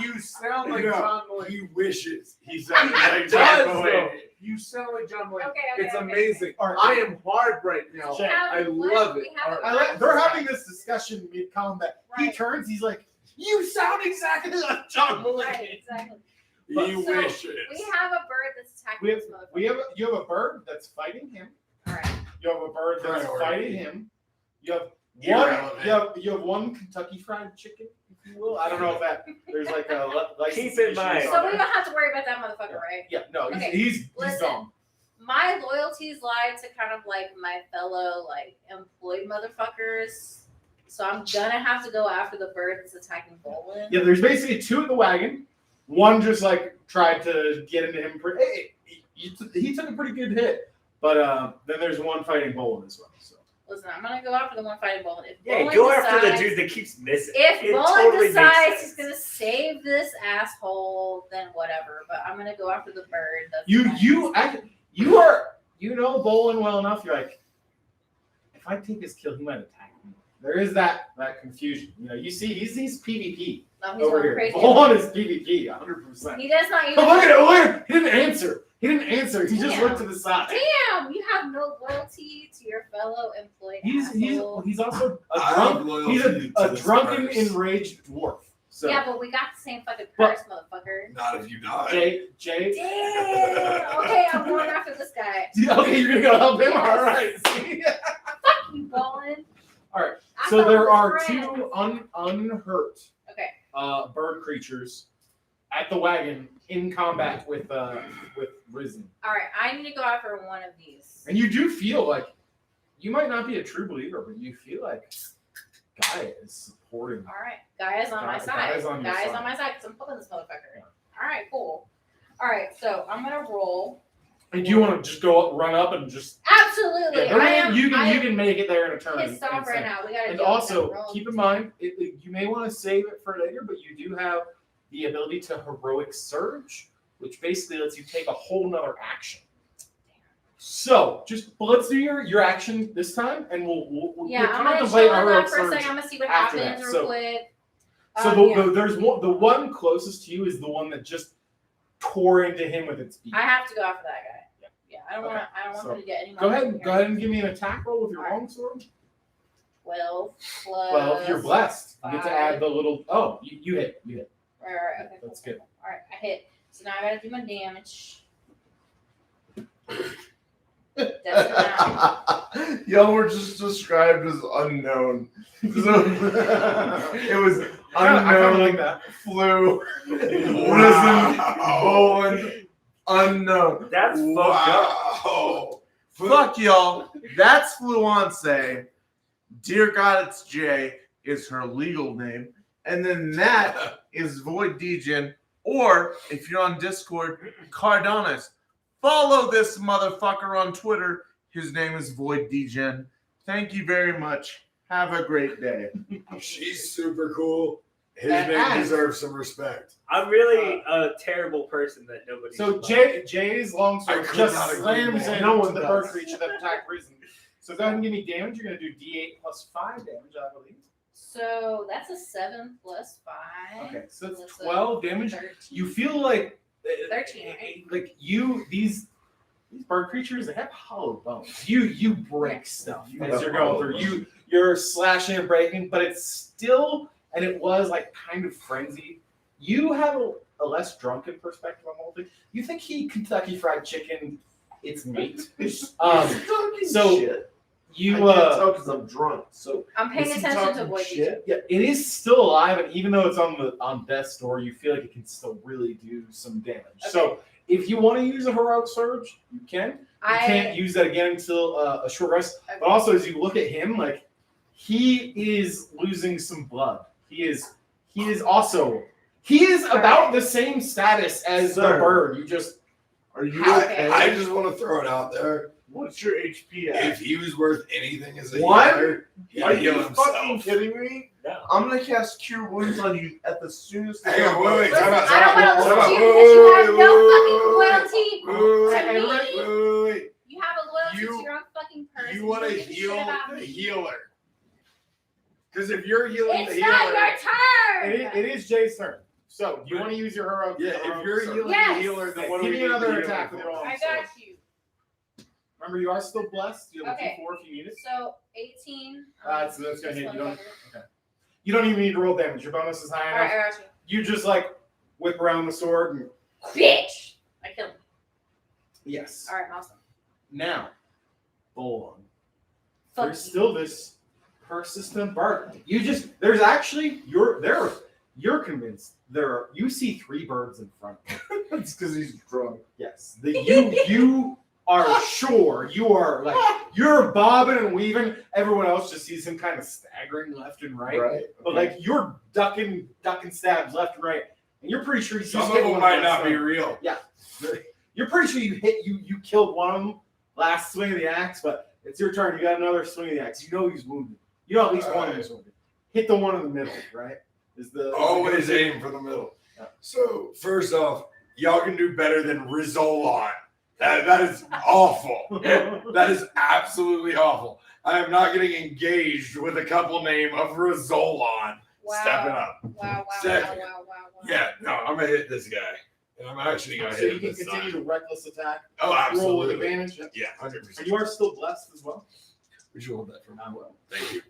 You sound like No, John Mulaney. He wishes he sounded like He John does, Mulaney. though. You sound like John Mulaney. Okay, It's okay. amazing. All right. I am hard right now. Jay, I love it. All right. They're having this discussion mid combat. He Right. turns, he's like, "You sound exactly like John Mulaney." Right, exactly. He So, wishes. We have a bird that's attacking this motherfucker. You have a bird that's fighting him. Alright. You have a bird that's Priority. fighting him. You have Irrelevant. you have one Kentucky Fried Chicken, if you will. I don't know if that there's like a license Keep in issues mind. on So we there. don't have to worry about that motherfucker, right? Yeah, no, Okay, he's listen. dumb. My loyalties lie to kind of like my fellow like employed motherfuckers. So I'm gonna have to go after the bird that's attacking Bolon. Yeah, there's basically 2 in the wagon. One just like tried to get into him. Hey, he took a pretty good hit, but then there's one fighting Bolon as well. So Listen, I'm gonna go after the one fighting Bolon. If Yeah, Bolon go after the decides- dude that keeps missing. If It Bolon totally makes decides he's sense. gonna save this asshole, then whatever. But I'm gonna go after the bird. That's you know Bolon well enough. You're like, if I take his kill, he might attack me. There is that confusion. You know, you see, he's PvP No, he's over going here. crazy. Bolon is PvP, 100%. He does not even. But look at it! Look at it! He didn't answer. He just Damn. looked to the side. Damn, you have no loyalty to your fellow employee. He's also a I drunk. have loyalty He's to a this drunken, purse. enraged dwarf. So Yeah, but we got the same fucking But- purse, motherfucker. Not if you die. Jay. Damn. Okay, I'm going after this guy. Okay, you're gonna go help him. Yes. All right. See? Fuck you, Bolon. All right. I So thought there we were are friends. 2 unhurt Okay. bird creatures at the wagon in combat with Rissen. All right. I need to go after one of these. And you do feel like you might not be a true believer, but you feel like Gaia is supporting. All right. Gaia's on my Gaia's side. on your Gaia's side. on my side because I'm pulling this motherfucker. All right. Cool. All right. So I'm gonna roll. And do you want to just go up, run up, and just Absolutely. Yeah, I am. you I am can make it there in a turn. pissed off right now. We gotta. And deal with also, that roll. keep in mind, you may want to save it for later, but you do have the ability to heroic surge, which basically lets you take a whole nother action. So, let's do your action this time, and we'll Yeah, I'm gonna contemplate chill on heroic that for a surge. second. I'm gonna see what after happens that. real So- quick. So Yeah. there's the one closest to you is the one that just tore into him with its beak. I have to go after that guy. Yeah. Yeah, I don't Okay, want. I don't want so him to get any. Go more ahead, from go here. ahead and give me an attack roll with your Alright. longsword. 12 plus. Well, if you're blessed, you get to 5. add the little. Oh, you hit. Right. Okay. That's cool. good. All right, I hit. So now I gotta do my damage. That's now. Y'all were just described as unknown. So, it was I kinda unknown, like that. flu, Rissen, Wow. Bolon, unknown. That's fucked up. Wow. Fuck y'all. That's Fluence. Dear God, it's Jay is her legal name. And then that is Void Degen. Or if you're on Discord, Cardonis. Follow this motherfucker on Twitter. His name is Void Degen. Thank you very much. Have a great day. She's super cool. His And- name deserves some respect. I'm really a terrible person that nobody. So should Jay's I longsword could just not agree slams more. into No one the bird does. creature that attacked Rissen. So go ahead and give me damage. You're gonna do D8 plus 5 damage, I believe. So that's a 7 plus 5. Okay, so it's That's a 12 damage. 13. You feel like 13, right? like these bird creatures, they have hollow bones. You break stuff You as have you're going hollow through. You're slashing and breaking, but it's still, and it was like kind of frenzied. You have a less drunken perspective on the whole thing. You think he Kentucky Fried Chicken its mate. So Shit. You I can't tell because I'm drunk. So I'm paying is he attention to talking voice. shit? yeah, it is still alive, and even though it's on death's door, you feel like it can still really do some damage. Okay. So if you want to use a heroic surge, you can. You can't use that again until a short rest. Okay. But also, as you look at him, like he is losing some blood. He is about the same status as the Sir. bird. You just Are you Okay. I just want to throw it out there. What's your HP at? If he was worth anything as a What? healer, he'd Are heal you fucking himself. kidding me? No. I'm gonna cast Cure Wounds on you at the soonest. Hang on, wait, Listen, time out, I don't want to time out, lose time you out. because you have no fucking loyalty Wait, to me. wait. You have a loyalty You- to your own fucking person. You want to don't give a shit heal about the me. healer. Because if you're healing the It's not healer, your turn. it is Jay's turn. So do you want to use your heroic? yeah, if you're surge? healing Yes. the healer, then what do Give we me need another the attack healer with for? your own I sword. got you. Remember, you are still blessed. You have Okay. a 2/4 if you need it. So 18. That's gonna this hit. You one don't. over. Okay. You don't even need to roll damage. Your bonus is high All right, enough. I got you. You just like whip around the sword and Bitch. I killed him. yes. All right, awesome. Now, Bolon. Fuck There's you. still this persistent bird. There's actually you're convinced you see 3 birds in front of you. It's because he's drunk. Yes. You are sure you are like you're bobbing and weaving. Everyone else just sees him kind of staggering left and right. But like you're ducking stabs left and right, and you're pretty sure Some of them might not be real. You're pretty sure you killed one of them last swing of the axe, but it's your turn. You got another swing of the axe. You know he's wounded. You know at least one of them is wounded. Hit the one in the middle, right? Always aim for the middle. Yeah. So first off, y'all can do better than Rizolon. That is awful. That is absolutely awful. I am not getting engaged with a couple name of Rizolon. Wow. Stepping up. Wow. Second. Yeah, no, I'm gonna hit this guy. And I'm actually gonna So hit you him can this continue time. to reckless attack. Oh, Roll with absolutely. advantage. Yeah. Yeah, And 100%. you are still blessed as well. Would you hold that for me? I will. Thank you.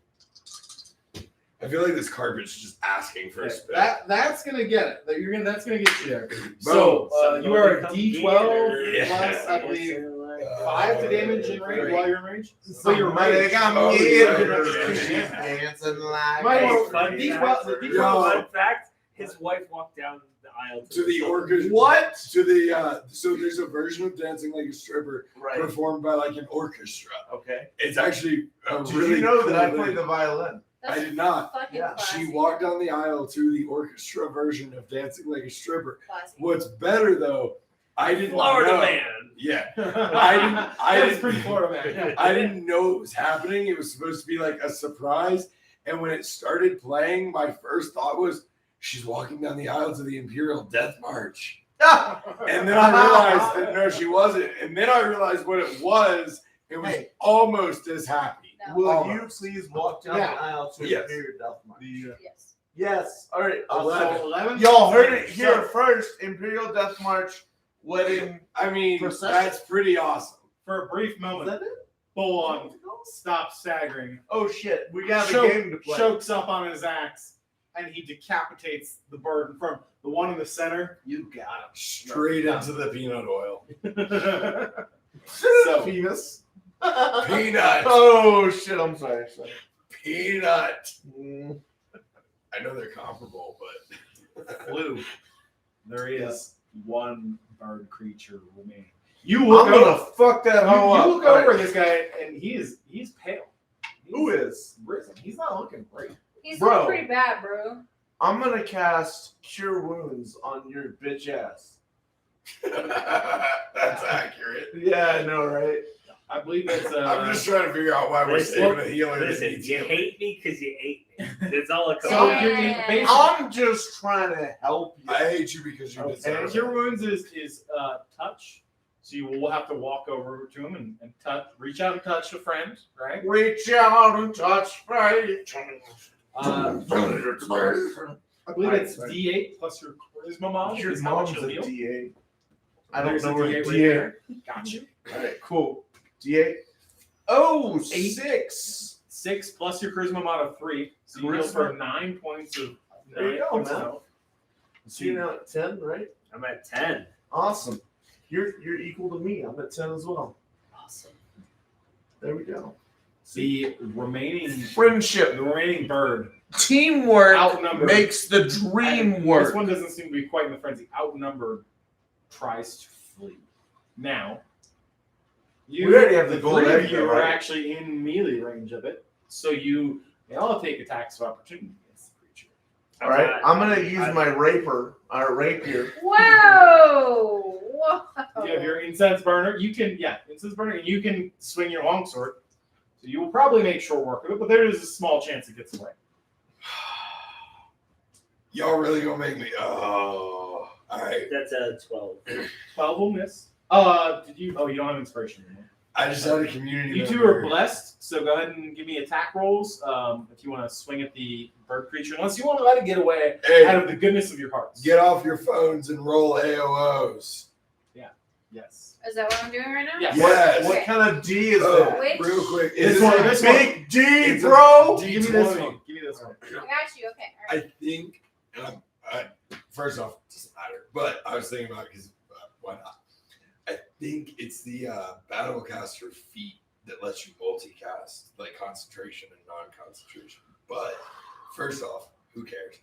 I feel like this carpet's just asking for a spit. That's gonna get it. That's gonna get you there. So you are a D12 Yeah. plus, I believe, 5 to damage in range while you're in range. So So you're you're right. dancing like My Hey, lord, fun the fact- D12 Fun fact: his wife walked down the aisle To the orchestra. What? To the so there's a version of Dancing Like a Stripper Right. performed by like an orchestra. Okay. It's actually a Did really you know cool that I thing. played the violin? I did not. Fucking Yeah, She classy. walked down the aisle to the orchestra version of Dancing Like a Stripper. Classy. What's better though, I didn't Florida know. man. Yeah. I didn't- was pretty Florida man. I didn't know it was happening. It was supposed to be like a surprise. And when it started playing, my first thought was, she's walking down the aisle to the Imperial Death March. And then I realized that no, she wasn't. And then I realized what it was. It was Hey. almost as happy. No. Will you please walk down Yeah. the aisle to Yes. Imperial Death March? Yes. Yes. All right. 11. Y'all heard it here first. Imperial Death March wedding. I mean, Procession. that's pretty awesome. For a brief Is moment, that it? Bolon stops staggering, Oh shit! We got a Choke- game to play. chokes up on his axe, and he decapitates the bird in front. The one in the center, you got Straight into the peanut oil. him. So, penis. Peanut. Oh shit! I'm sorry. Peanut. Mm. I know they're comparable, but Blue. There is one bird creature remaining. You look I'm over. gonna fuck that hoe You up. look All over right. at this guy, and he's pale. Who is? Risen? He's not looking great. He's Bro. looking pretty bad, bro. I'm gonna cast Cure Wounds on your bitch ass. that's accurate. Yeah, I know, right? I believe it's. I'm just trying to figure out why we're Listen, saving a healer. that Listen, needs you healing. hate me because you ate me. That's all it comes So down you're to. basically, I'm just trying to help you. I hate you because you Okay. deserve Cure it. Wounds is touch. So you will have to walk over to him and touch, reach out and touch a friend, right? Reach out and touch me. I believe it's D8 plus your charisma mod. Your is how much mom's you'll a heal. D8. I don't There's know a where D8 D8. right there. Got you. All right, cool. D8. Oh, 6 plus your charisma mod of 3. So you heal for 9 points of. There you 9 go, points of man. health. So you're now at 10, right? I'm at 10. Awesome. You're equal to me. I'm at 10 as well. Awesome. There we go. The remaining Friendship. bird Teamwork outnumbered. makes the dream And work. This one doesn't seem to be quite in the frenzy. Outnumbered tries to flee. Now, you We already have the gold three egg, of you though, are right? actually in melee range of it, so you may all take attacks of opportunity against the creature. All right, I'm gonna use my rapier. Whoa! Whoa! You have your incense burner. You can, incense burner, and you can swing your longsword. So you will probably make short work of it, but there is a small chance it gets away. Y'all really gonna make me? Oh, all right. That's a 12. 12 will miss. Did you? Oh, you don't have inspiration anymore. I just had a community. You two member. are blessed, so go ahead and give me attack rolls if you want to swing at the bird creature, unless you want to let it get away Hey, out of the goodness of your hearts. get off your phones and roll AOOs. Yes. Is that what I'm doing right now? Yes. Yes. What kind of D is Oh, that? Which- real quick. Is Is this this a one. big D, It's a bro? D- Give me this D20. one. Give me this one. I got you. Okay. All right. I think, first off, it doesn't matter. But I was thinking about it because why not? I think it's the Battlecaster feat that lets you multicast, like concentration and non-concentration. But first off, who cares?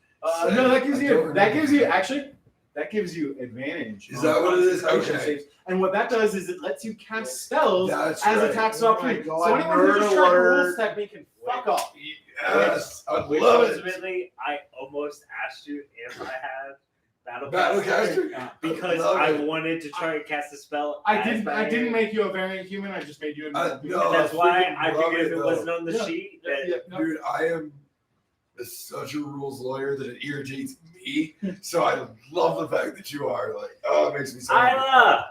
No, that gives I you don't remember. that gives you advantage. Is on that what it is? concentration Okay. saves. And what that does is it lets you cast spells That's as right. attacks of Oh my opportunity. God, So anyone who's nerd just trying to alert. rules technique can fuck off. Yes, I Which love was it. really, I almost asked you if I had Battlecaster. because love I it. wanted to try and cast a spell. I as didn't my- make you a variant human. I just made you a No, And that's why freaking I love figured if it, it though. wasn't on the Yeah. sheet, Yeah, that yeah, no. Dude, I am such a rules lawyer that it irritates me. So I love the fact that you are like, oh, it makes me so happy. Isla!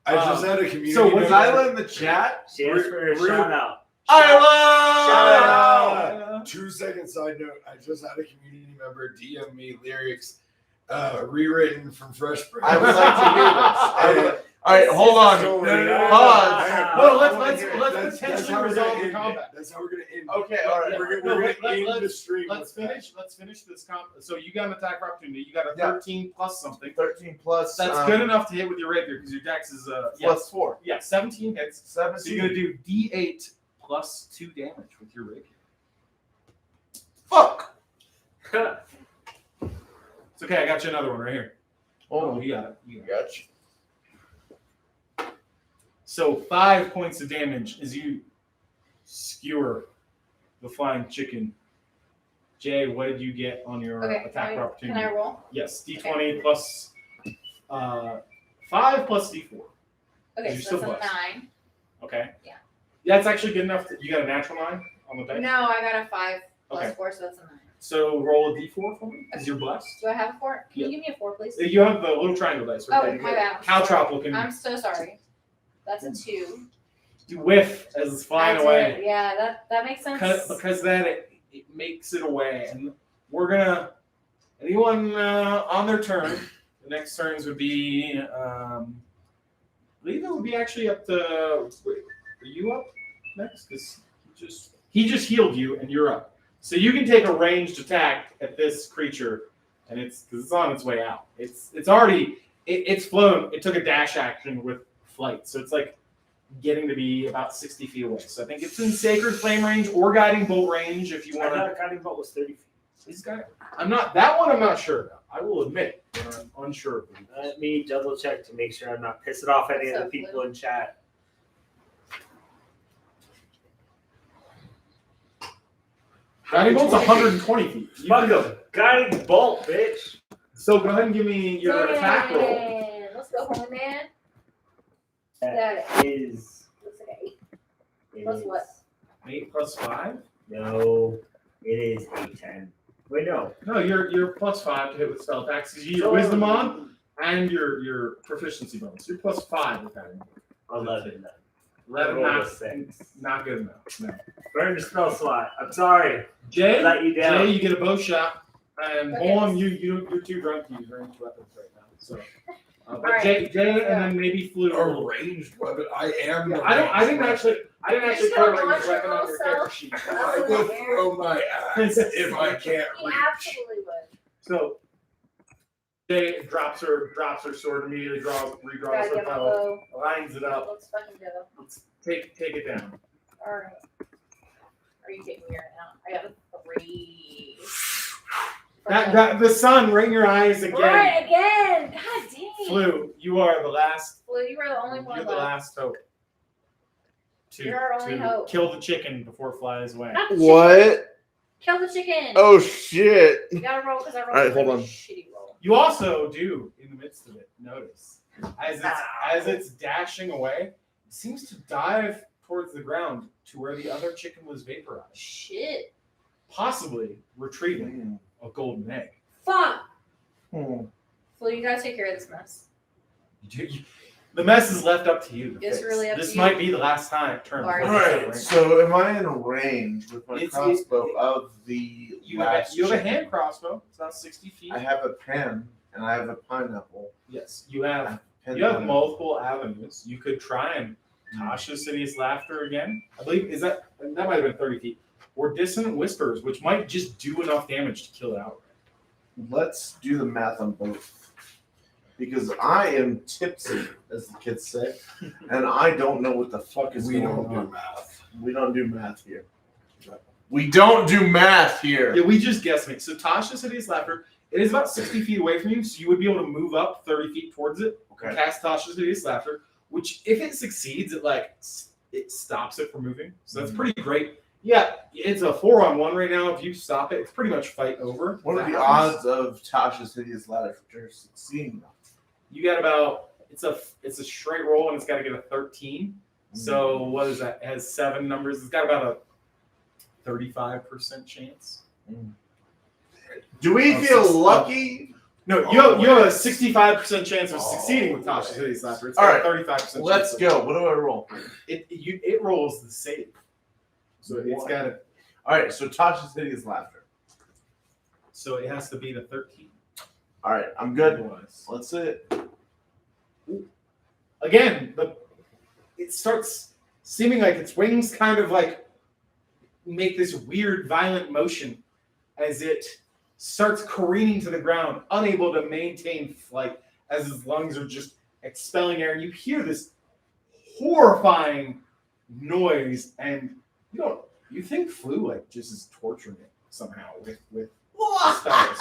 I just had a community. So was member- Isla in the chat? She asked for a Real- shout out. Isla! 2 second side note. I just had a community member DM me lyrics rewritten from Fresh Prince. I would like to hear this. I would- All right, hold on. No, Pause. Well, I wanna let's hear it. let's potentially how we're resolve gonna the end it. combat. That's how we're gonna end. Okay, all right. We're No, gonna let- end the stream. Let's with that. finish. Let's finish this combat. So you got an attack for opportunity. You got a Yeah. 13 plus something. 13 plus. That's good enough to hit with your rapier because your dex is Plus 4. 17 hits. So 17. you're gonna do D8 plus 2 damage with your rapier. Fuck. It's okay. I got you another one right here. Oh, You got it. You got it. gotcha. So 5 points of damage as you skewer the flying chicken. Jay, what did you get on your Okay. attack for Can opportunity? I roll? Yes, D20 plus 5 plus D4. Okay, You're so still that's a blessed. 9. Okay. Yeah. That's actually good enough. You got a natural 9 on the dice? No, I got a 5 plus Okay. 4, so that's a 9. So roll a D4 for me because you're blessed. Do I have a 4? Can Yeah. you give me a 4, please? You have the little triangle dice right Oh, there. my bad. Caltrop looking. I'm so sorry. That's a 2. You whiff as it's flying I did. away. Yeah, that makes sense. Because then it makes it away. And we're going to, anyone on their turn, the next turns would be, I believe it would be actually up to, wait, are you up next? Because he just healed you and you're up. So you can take a ranged attack at this creature and because it's on its way out. It's already, it's flown. It took a dash action with flight. So it's like getting to be about 60 feet away. So I think it's in Sacred Flame range or Guiding Bolt range if you I want to. thought Guiding Bolt was 30 feet. He's got. I'm not sure about. I will admit, I'm unsure. of these. Let me double check to make sure I'm not pissing off any of the So, people in chat. Guiding Bolt's 120 feet. You Fuck can- him. Guiding Bolt, bitch. So go ahead and give me your attack roll. Man, let's go, homie man. That is. Looks like an 8. it Plus is- what? 8 plus 5. No, it is 8-10. Wait, no. No, you're plus 5 to hit with spell attacks because you get wisdom on and your proficiency bonus. You're plus 5 with that. 11 then. 11 Roll a not, 6. not good enough. No. Burn the spell slot. I'm sorry. Jay, Let you down. Jay, you get a bow shot, and Okay. Bolon, you're too drunk to use ranged weapons right now. So, but Alright, Jay, let's and then maybe Flu. A ranged weapon. I am. Yeah, the I didn't ranged actually just put a gonna ranged launch your weapon on your little character self? sheet. weapon. I will throw my axe if I can't He reach. absolutely would. So Jay drops her sword immediately, redraws Gotta her get my bow, bow. lines it up. Let's fucking go. Take it down. Alright. Are you taking me right now? I got a 3. That the sun right in your eyes again. Right again. God dang. Flu, you are the last. Flu, you are the only one You're the left. last hope. You're our only hope. Kill the chicken before it flies away. Not the chicken. What? Kill the chicken. Oh shit! You gotta roll because I rolled All right, a hold on. shitty roll. You also do, in the midst of it, notice as it's dashing away, it seems to dive towards the ground to where the other chicken was vaporized, Shit. possibly retrieving a golden egg. Fuck. Hmm. Flu, you gotta take care of this mess. The mess is left up to you. to It's fix. really up This to you. might be the last time turn. All All right. So am I in range with my crossbow of the You have last a chicken? hand crossbow. It's not 60 feet. I have a pen and I have a pineapple. Yes, you have. Pen You have pineapple. multiple avenues. You could try and Tasha's Hideous Laughter again. I believe that might have been 30 feet. Or Dissonant Whispers, which might just do enough damage to kill it outright. Let's do the math on both. Because I am tipsy, as the kids say, and I don't know what the fuck is We going don't on. do math. We don't do math here. We don't do math here. Yeah, we just guessed. So Tasha's Hideous Laughter, it is about 60 feet away from you, so you would be able to move up 30 feet towards it. Okay. Cast Tasha's Hideous Laughter, which if it succeeds, it stops it from moving. So that's pretty great. Yeah, it's a 4-on-1 right now. If you stop it, it's pretty much fight over. What are That the happens. odds of Tasha's Hideous Laughter succeeding? You got about it's a straight roll and it's got to get a 13. So what is that? It has 7 numbers. It's got about a 35% chance. Do we Oh, feel six- lucky? No, you have a 65% chance of succeeding with Tasha's Hideous Laughter. It's got a 35%. Let's chance. go. What do I roll? It rolls the save. So it's got to. All right, so Tasha's Hideous Laughter. So it has to beat a 13. All right, I'm good. Otherwise. Let's see it. Again, it starts seeming like its wings kind of like make this weird violent motion as it starts careening to the ground, unable to maintain flight as its lungs are just expelling air. And you hear this horrifying noise, and you think Flu like just is torturing it somehow with spells.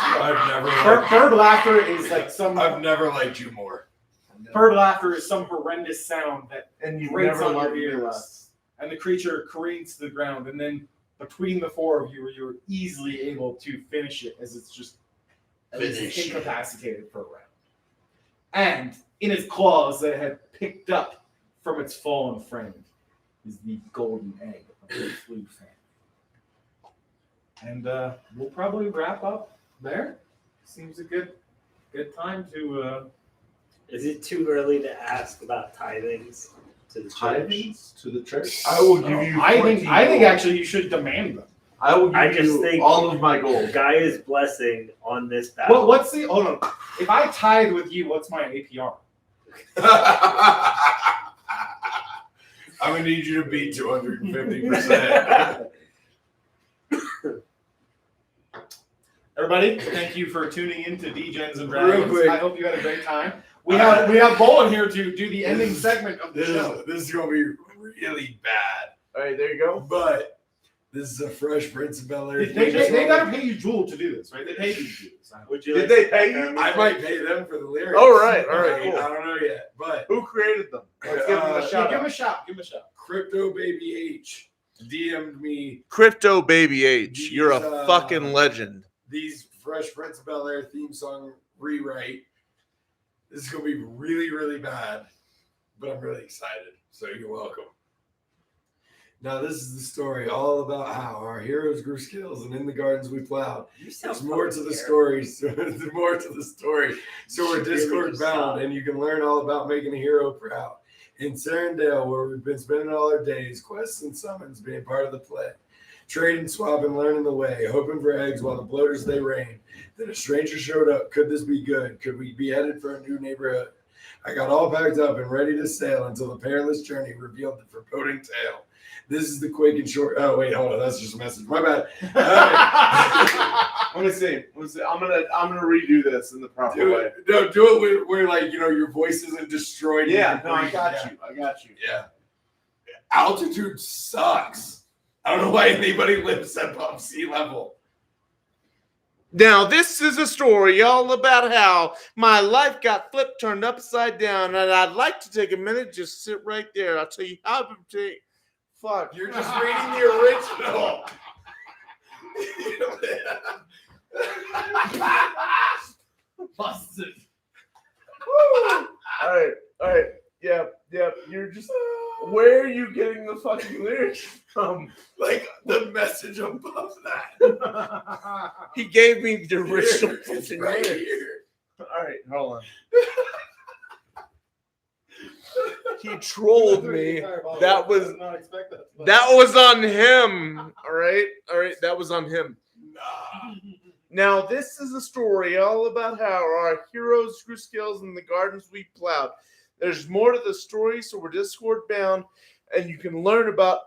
Bird laughter is like I've never liked you more. bird laughter is some horrendous sound that And you grates never on your loved me ears. less. And the creature careens to the ground, and then between the 4 of you, you're easily able to finish it as it's just incapacitated for a round. And in its claws that it had picked up from its fallen friend is the golden egg of the Flu fan. And we'll probably wrap up there. Seems a good time to. Is it too early to ask about tithings to the church? Tithings to the church. I will give you. I 14 think gold. actually you should demand them. I will give I just you think- all of my gold. Gaia's blessing on this battle. Well, what's the hold on? If I tithe with you, what's my APR? I'm gonna need you to beat 250%. Everybody, thank you for tuning in to Degens and Real Dragons. quick. I hope you had a great time. We have Bolon here to do the ending segment of the This show. is gonna be really bad. All right, there you go. But this is a Fresh Prince of Bel-Air. They gotta pay you Jewel to do this, right? They paid you to do this. Would you Did like they to pay back you? up? I might pay them for the lyrics. All right, cool. I don't know yet, but Who created them? Let's give them a Yeah, shout Give him out. a shot. Give him a shot. Crypto Baby H DM'd me Crypto Baby H, you're a These, fucking legend. these Fresh Prince of Bel-Air theme song rewrite. This is gonna be really, really bad, but I'm really excited. So you're welcome. Now this is the story all about how our heroes grew skills and in the gardens we plowed. You sound There's more to fucking the terrible. story. There's more to the story. So we're You really Discord just bound, stop. and you can learn all about making a hero proud. In Serendale, where we've been spending all our days, quests and summons being part of the play. Trading, swapping, learning the way, hoping for eggs while the bloaters they reign. Then a stranger showed up. Could this be good? Could we be headed for a new neighborhood? I got all packed up and ready to sail until the perilous journey revealed the foreboding tale. This is the quick and short. Oh wait, hold on. That's just a message. My bad. Let me see. I'm gonna redo this in the proper Do way. it. No, do it where like your voice isn't destroyed. Yeah, You can no, I breathe. got Yeah. you. I got you. Yeah. Altitude sucks. I don't know why anybody lives above sea level. Now, this is a story all about how my life got flipped, turned upside down, and I'd like to take a minute, just sit right there. I'll tell you how to take. Fuck. You're just reading the original. Busted. All right. Yep. You're just. Where are you getting the fucking lyrics from? Like the message above that. He gave me the original It's fucking right lyrics. here. All right, hold on. He trolled me. That was not expect that. that was on him. All right, that was on him. Nah. Now this is a story all about how our heroes grew skills in the gardens we plowed. There's more to the story, so we're Discord bound, and you can learn about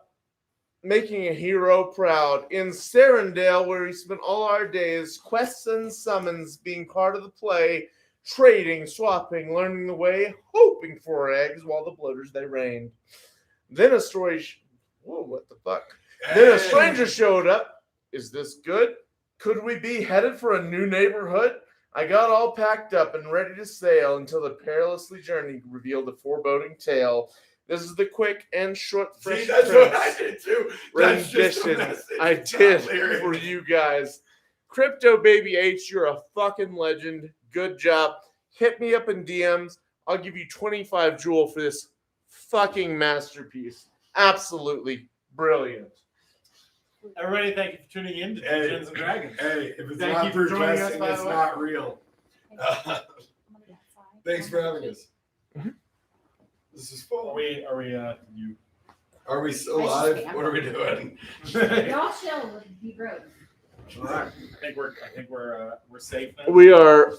making a hero proud. In Serendale, where we spent all our days, quests and summons being part of the play, trading, swapping, learning the way, hoping for eggs while the bloaters they reigned. Then a story. Whoa, what the fuck? Then a stranger showed up. Is this good? Could we be headed for a new neighborhood? I got all packed up and ready to sail until the perilously journey revealed a foreboding tale. This is the quick and short See, that's what I did too. That's just a rendition message. I It's not did lyrics. for you guys. Crypto Baby H, you're a fucking legend. Good job. Hit me up in DMs. I'll give you 25 jewel for this fucking masterpiece. Absolutely brilliant. Everybody, thank you for tuning in to Hey. Degens and Dragons. Hey, if it's Thank not you for for joining us, dressing, by it's the way. not real. Thanks for having us. Mhm. This is fun. You? Are we still I should live? stay. What are we doing? Y'all chill with the road. All right. I think we're safe now. We are